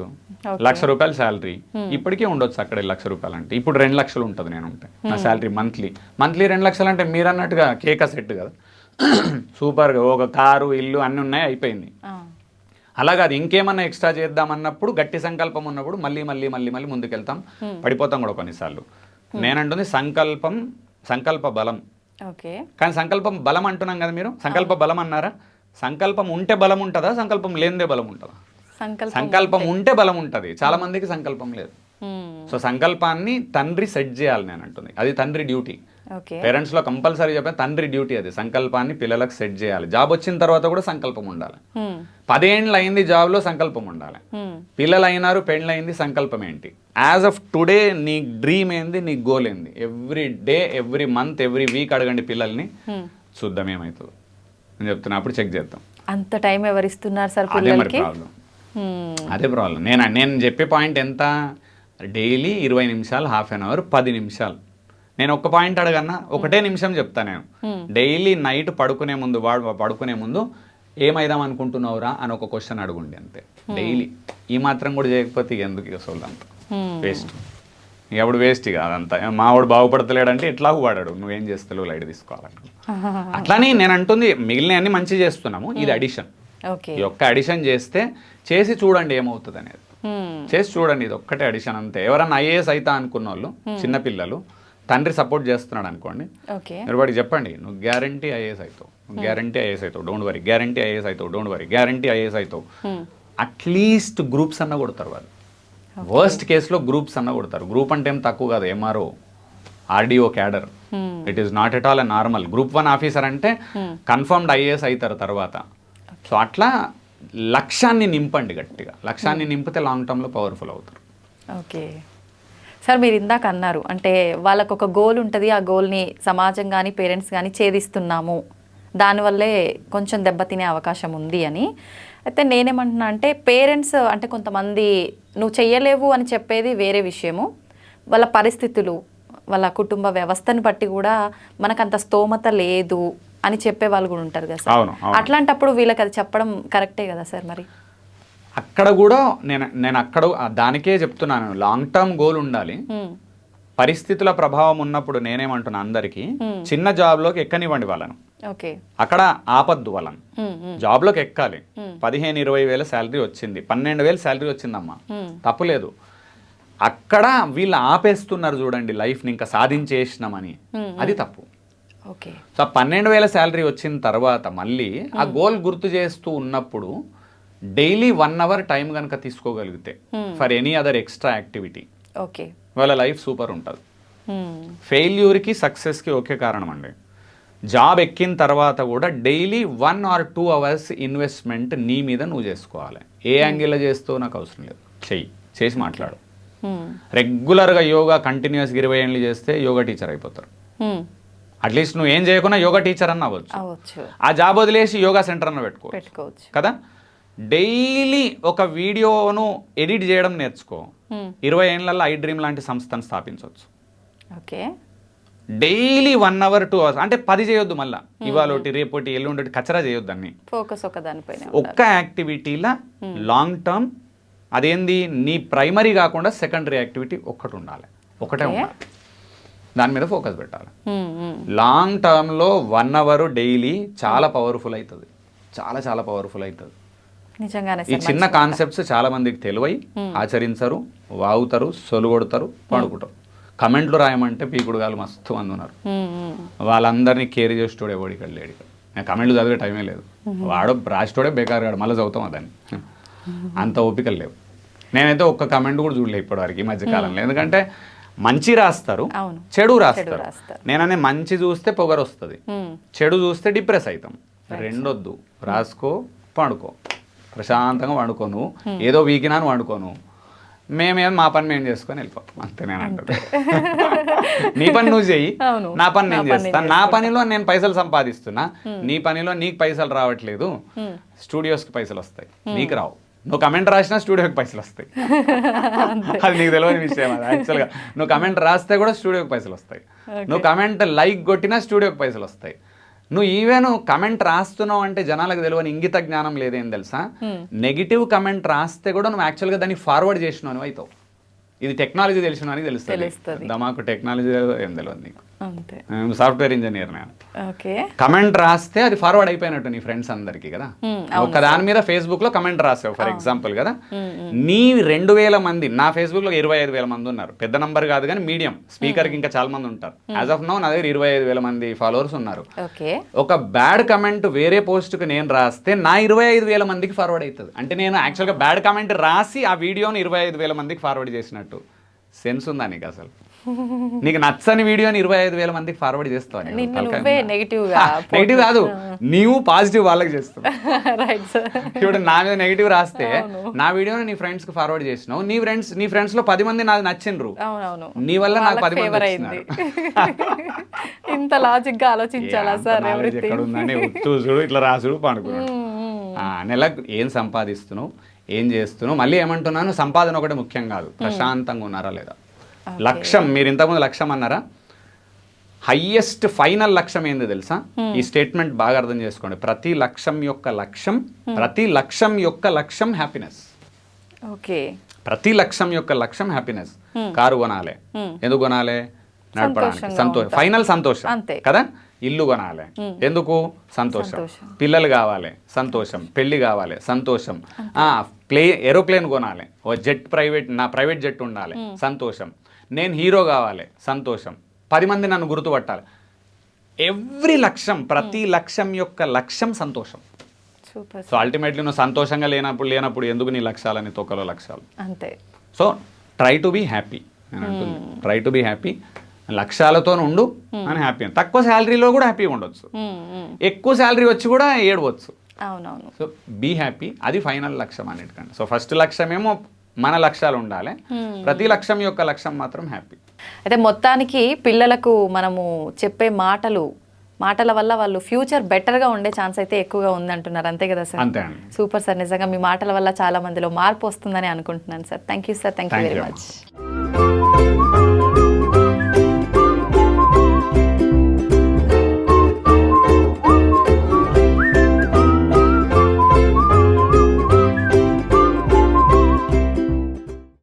₹1,00,000 శాలరీ ఇప్పటికీ ఉండొచ్చు అక్కడ. ₹1,00,000 అంటే ఇప్పుడు 2 లక్షలు ఉంటుంది నేను ఉంటే నా శాలరీ. మంత్లీ 2 లక్షలు అంటే మీరు అన్నట్టుగా కేక సెట్ కదా, సూపర్గా ఒక కారు, ఇల్లు అన్నీ ఉన్నాయి, అయిపోయింది. అలా కాదు, ఇంకేమన్నా ఎక్స్ట్రా చేద్దామన్నప్పుడు గట్టి సంకల్పం ఉన్నప్పుడు మళ్ళీ మళ్ళీ మళ్ళీ మళ్ళీ ముందుకెళ్తాం, పడిపోతాం కూడా కొన్నిసార్లు. నేనంటుంది సంకల్ప బలం. కానీ సంకల్పం బలం అంటున్నాం కదా, మీరు సంకల్ప బలం అన్నారా? సంకల్పం ఉంటే బలం ఉంటుందా, సంకల్పం లేనిదే బలం ఉంటుందా? సంకల్పం ఉంటే బలం ఉంటుంది, చాలా మందికి సంకల్పం లేదు. సో సంకల్పాన్ని తండ్రి సెట్ చేయాలి నేను అంటుంది, అది తండ్రి డ్యూటీ. పేరెంట్స్లో కంపల్సరీ చెప్పే తండ్రి డ్యూటీ అది, సంకల్పాన్ని పిల్లలకు సెట్ చేయాలి. జాబ్ వచ్చిన తర్వాత కూడా సంకల్పం ఉండాలి. 10 ఏళ్ళు అయింది జాబ్లో, సంకల్పం ఉండాలి. పిల్లలు అయినారు, పెళ్ళయింది, సంకల్పం ఏంటి? యాజ్ ఆఫ్ టుడే నీ డ్రీమ్ ఏంది, నీ గోల్ ఏంది? Every day, every month, every week అడగండి పిల్లల్ని, చూద్దాం ఏమవుతుందో నేను చెప్తున్నా, అప్పుడు చెక్ చేద్దాం. అంత టైం ఎవరిస్తున్నారు సార్? అదే మరి ప్రాబ్లం, అదే ప్రాబ్లం. నేను చెప్పే పాయింట్ ఎంత, డైలీ 20 నిమిషాలు, హాఫ్ అన్ అవర్, 10 నిమిషాలు. నేను ఒక్క పాయింట్ అడగన్నా, ఒకటే నిమిషం చెప్తా నేను. డైలీ నైట్ పడుకునే ముందు, పడుకునే ముందు ఏమైదాం అనుకుంటున్నావురా అని ఒక క్వశ్చన్ అడుగుండి, అంతే. డైలీ ఈ మాత్రం కూడా చేయకపోతే ఎందుకు ఇక సోల్ అంతా వేస్ట్. ఎవడు వేస్ట్ ఇక అదంతా మావాడు బాగుపడతలేడంటే ఎట్లా వాడాడు నువ్వేం చేస్తలేవు లైట్ తీసుకోవాలంట. అట్లానే నేను అంటుంది మిగిలిన అన్ని మంచి చేస్తున్నాము, ఇది అడిషన్. ఓకే, ఈ ఒక్క అడిషన్ చేసి చూడండి ఏమవుతుంది అనేది. చేసి చూడండి, ఇది ఒక్కటే అడిషన్ అంతే. ఎవరన్నా ఐఏఎస్ అవుతా అనుకున్న వాళ్ళు చిన్నపిల్లలు తండ్రి సపోర్ట్ చేస్తున్నాడు అనుకోండి, మీరు వాడికి చెప్పండి నువ్వు గ్యారంటీ ఐఏఎస్ అవుతావు, గ్యారంటీ ఐఏఎస్ అవుతావు, డోంట్ వరీ, గ్యారంటీ ఐఏఎస్ అవుతావు, డోంట్ వరీ, గ్యారంటీ ఐఏఎస్ అవుతావు. అట్లీస్ట్ గ్రూప్స్ అన్న కొడతారు వాళ్ళు. వర్స్ట్ కేసులో గ్రూప్స్ అన్న కొడతారు. గ్రూప్ అంటే ఏం తక్కువ కాదు, MRO, RDO cadre, it is not at all a normal. Group 1 officer అంటే కన్ఫర్మ్డ్ ఐఏఎస్ అవుతారు తర్వాత. సో అట్లా లక్ష్యాన్ని నింపండి గట్టిగా, లక్ష్యాన్ని నింపితే లాంగ్ టర్మ్లో పవర్ఫుల్ అవుతారు. ఓకే సార్, మీరు ఇందాక అన్నారు అంటే వాళ్ళకు ఒక గోల్ ఉంటుంది, ఆ గోల్ని సమాజం కానీ పేరెంట్స్ కానీ ఛేదిస్తున్నాము, దానివల్లే కొంచెం దెబ్బతినే అవకాశం ఉంది అని. అయితే నేనేమంటున్నా అంటే పేరెంట్స్ అంటే కొంతమంది నువ్వు చెయ్యలేవు అని చెప్పేది వేరే విషయము, వాళ్ళ పరిస్థితులు వాళ్ళ కుటుంబ వ్యవస్థను బట్టి కూడా మనకంత స్తోమత లేదు అని చెప్పే వాళ్ళు కూడా ఉంటారు కదా సార్. అట్లాంటప్పుడు వీళ్ళకి అది చెప్పడం కరెక్టే కదా సార్? మరి అక్కడ కూడా నేను అక్కడ దానికే చెప్తున్నాను, లాంగ్ టర్మ్ గోల్ ఉండాలి. పరిస్థితుల ప్రభావం ఉన్నప్పుడు నేనేమంటున్నా అందరికీ చిన్న జాబ్లోకి ఎక్కనివ్వండి వాళ్ళను, అక్కడ ఆపద్దు వాళ్ళను. జాబ్లోకి ఎక్కాలి. 15-20 వేల శాలరీ వచ్చింది, 12,000 శాలరీ వచ్చిందమ్మా, తప్పులేదు. అక్కడ వీళ్ళు ఆపేస్తున్నారు చూడండి లైఫ్ని, ఇంకా సాధించేసినామని, అది తప్పు. సో 12,000 శాలరీ వచ్చిన తర్వాత మళ్ళీ ఆ గోల్ గుర్తు చేస్తూ ఉన్నప్పుడు డైలీ 1 అవర్ టైం కనుక తీసుకోగలిగితే for any other extra activity, వాళ్ళ లైఫ్ సూపర్ ఉంటుంది. ఫెయిల్యూర్కి సక్సెస్కి ఒకే కారణం అండి. జాబ్ ఎక్కిన తర్వాత కూడా డైలీ 1 or 2 అవర్స్ ఇన్వెస్ట్మెంట్ నీ మీద నువ్వు చేసుకోవాలి. ఏ యాంగిల్లో చేస్తావు నాకు అవసరం లేదు, చేసి మాట్లాడు. రెగ్యులర్గా యోగా కంటిన్యూస్గా 20 ఏళ్ళు చేస్తే యోగా టీచర్ అయిపోతారు. అట్లీస్ట్ నువ్వు ఏం చేయకుండా యోగా టీచర్ అన్న అవ్వచ్చు. ఆ జాబ్ వదిలేసి యోగా సెంటర్ అన్న పెట్టుకోవచ్చు కదా. డైలీ ఒక వీడియోను ఎడిట్ చేయడం నేర్చుకో, 20 ఏళ్లలో ఐ డ్రీమ్ లాంటి సంస్థను స్థాపించవచ్చు. డైలీ 1 అవర్ 2 అవర్స్ అంటే 10 చేయొద్దు, మళ్ళీ ఇవాళ రేపటి ఎల్లుండి కచరా చేయొద్దు, అన్ని ఫోకస్ ఒక దానిపైన, ఒక్క యాక్టివిటీలా లాంగ్ టర్మ్. అదేంది, నీ ప్రైమరీ కాకుండా సెకండరీ యాక్టివిటీ ఒకటే ఉండాలి, దాని మీద ఫోకస్ పెట్టాలి. లాంగ్ టర్మ్లో 1 అవర్ డైలీ చాలా పవర్ఫుల్ అవుతుంది, చాలా పవర్ఫుల్ అవుతుంది. ఈ చిన్న కాన్సెప్ట్స్ చాలా మందికి తెలివై ఆచరించరు, వాగుతారు, సొలుగొడతారు, పడుకుంటారు. కమెంట్లు రాయమంటే పీకుడుగాలు మస్తు మంది ఉన్నారు, వాళ్ళందరినీ కేర్ చేసేటోడు ఎవడు ఇక్కడ లేడు. నేను కమెంట్లు చదివే టైమే లేదు, వాడో రాసేటోడే బేకారు కాడు, మళ్ళీ చదువుతాం దాన్ని, అంత ఓపికలు లేవు. నేనైతే ఒక్క కమెంట్ కూడా చూడలేదు ఇప్పటివరకు ఈ మధ్యకాలంలో, ఎందుకంటే మంచి రాస్తారు, చెడు రాస్తారు. నేననే మంచి చూస్తే పొగరు వస్తుంది, చెడు చూస్తే డిప్రెస్ అవుతాం. రెండొద్దు, రాసుకో, పండుకో, ప్రశాంతంగా వండుకో. నువ్వు ఏదో వీకినాను వండుకోను, మేమేం మా పని మేము చేసుకొని వెళ్ళిపోతాం అంతే. నేను అంటే నీ పని నువ్వు చెయ్యి, నా పని నేను చేస్తాను. నా పనిలో నేను పైసలు సంపాదిస్తున్నా, నీ పనిలో నీకు పైసలు రావట్లేదు. స్టూడియోస్కి పైసలు వస్తాయి, నీకు రావు. నువ్వు కమెంట్ రాసినా స్టూడియోకి పైసలు వస్తాయి, అది నీకు తెలియని విషయం. అది యాక్చువల్గా నువ్వు కమెంట్ రాస్తే కూడా స్టూడియోకి పైసలు వస్తాయి, నువ్వు కమెంట్ లైక్ కొట్టినా స్టూడియోకి పైసలు వస్తాయి. నువ్వు ఈవెన్ కమెంట్ రాస్తున్నావు అంటే జనాలకు తెలియని ఇంగిత జ్ఞానం లేదేం తెలుసా, నెగిటివ్ కమెంట్ రాస్తే కూడా నువ్వు యాక్చువల్గా దాన్ని ఫార్వర్డ్ చేసినావు అని అవుతావు. ఇది టెక్నాలజీ తెలిసిన అని తెలుస్తుంది, దమాకు టెక్నాలజీ ఏం తెలియదు నీకు. సాఫ్ట్వేర్ ఇంజనీర్ నేను. కమెంట్ రాస్తే అది ఫార్వర్డ్ అయిపోయినట్టు నీ ఫ్రెండ్స్ అందరికి కదా. ఒక దాని మీద ఫేస్బుక్ లో కమెంట్ రాసావు ఫర్ ఎగ్జాంపుల్ కదా, నీ 2,000 మంది, నా ఫేస్బుక్ లో 25,000 మంది ఉన్నారు. పెద్ద నంబర్ కాదు కానీ మీడియం, స్పీకర్ కి ఇంకా చాలా మంది ఉంటారు. యాజ్ ఆఫ్ నౌ నా దగ్గర 25,000 మంది ఫాలోవర్స్ ఉన్నారు. ఒక బ్యాడ్ కమెంట్ వేరే పోస్ట్ కి నేను రాస్తే నా 25,000 మందికి ఫార్వర్డ్ అవుతుంది. అంటే నేను యాక్చువల్గా బ్యాడ్ కమెంట్ రాసి ఆ వీడియోని 25,000 మందికి ఫార్వర్డ్ చేసినట్టు. సెన్స్ ఉందా నీకు అసలు? నీకు నచ్చని వీడియోని 25,000 మందికి ఫార్వర్డ్ చేస్తావు. నెగిటివ్ కాదు, నీవు పాజిటివ్ వాళ్ళకి చేస్తావు. ఇప్పుడు నా మీద నెగిటివ్ రాస్తే నా వీడియోని నీ ఫ్రెండ్స్ కి ఫార్వర్డ్ చేసినావు, నీ ఫ్రెండ్స్ లో 10 మంది నాది నచ్చిండ్రు, నీ వల్ల నాకు 10 మంది వచ్చినారు. ఇంత లాజిక్ గా ఆలోచించాలా సార్? ఎక్కడ ఉందని చూసుడు, ఇట్లా రాసుడు, పండుకున్నాడు. నెలకు ఏం సంపాదిస్తున్నావు, ఏం చేస్తున్నావు. మళ్ళీ ఏమంటున్నాను, సంపాదన ఒకటి ముఖ్యం కాదు, ప్రశాంతంగా ఉన్నారా లేదా. లక్ష్యం, మీరు ఇంతకుముందు లక్ష్యం అన్నారా, హైయెస్ట్ ఫైనల్ లక్ష్యం ఏంది తెలుసా? ఈ స్టేట్మెంట్ బాగా అర్థం చేసుకోండి. ప్రతి లక్ష్యం యొక్క లక్ష్యం హ్యాపీనెస్. ప్రతి లక్ష్యం యొక్క లక్ష్యం హ్యాపీనెస్. కారు కొనాలి, ఎందుకు కొనాలి? నడపడానికి, సంతోషం, ఫైనల్ సంతోషం కదా. ఇల్లు కొనాలి, ఎందుకు? సంతోషం. పిల్లలు కావాలి, సంతోషం. పెళ్లి కావాలి, సంతోషం. ఏరోప్లేన్ కొనాలి, ఓ జెట్, నా ప్రైవేట్ జెట్ ఉండాలి, సంతోషం. నేను హీరో కావాలి, సంతోషం. 10 మంది నన్ను గుర్తుపట్టాలి. ఎవ్రీ లక్ష్యం, ప్రతి లక్ష్యం యొక్క లక్ష్యం సంతోషం. సో అల్టిమేట్లీ నువ్వు సంతోషంగా లేనప్పుడు ఎందుకు నీ లక్ష్యాలని తొక్కలో లక్ష్యాలు అంతే. So try to be happy అని అంటుంది. ట్రై టు బీ హ్యాపీ, లక్ష్యాలతో ఉండు అని హ్యాపీ. తక్కువ శాలరీలో కూడా హ్యాపీగా ఉండొచ్చు, ఎక్కువ శాలరీ వచ్చి కూడా ఏడవచ్చు. అవునవును. సో బీ హ్యాపీ, అది ఫైనల్ లక్ష్యం అన్నిటికంటే. సో ఫస్ట్ లక్ష్యం ఏమో మన లక్ష్యాలు ఉండాలి, ప్రతి లక్ష్యం యొక్క లక్ష్యం మాత్రం హ్యాపీ. అయితే మొత్తానికి పిల్లలకు మనము చెప్పే మాటల వల్ల వాళ్ళు ఫ్యూచర్ బెటర్గా ఉండే ఛాన్స్ అయితే ఎక్కువగా ఉందంటున్నారు, అంతే కదా సార్? అంతే అండి. సూపర్ సార్, నిజంగా మీ మాటల వల్ల చాలా మందిలో మార్పు వస్తుందని అనుకుంటున్నాను sir. Thank you sir, thank you very much.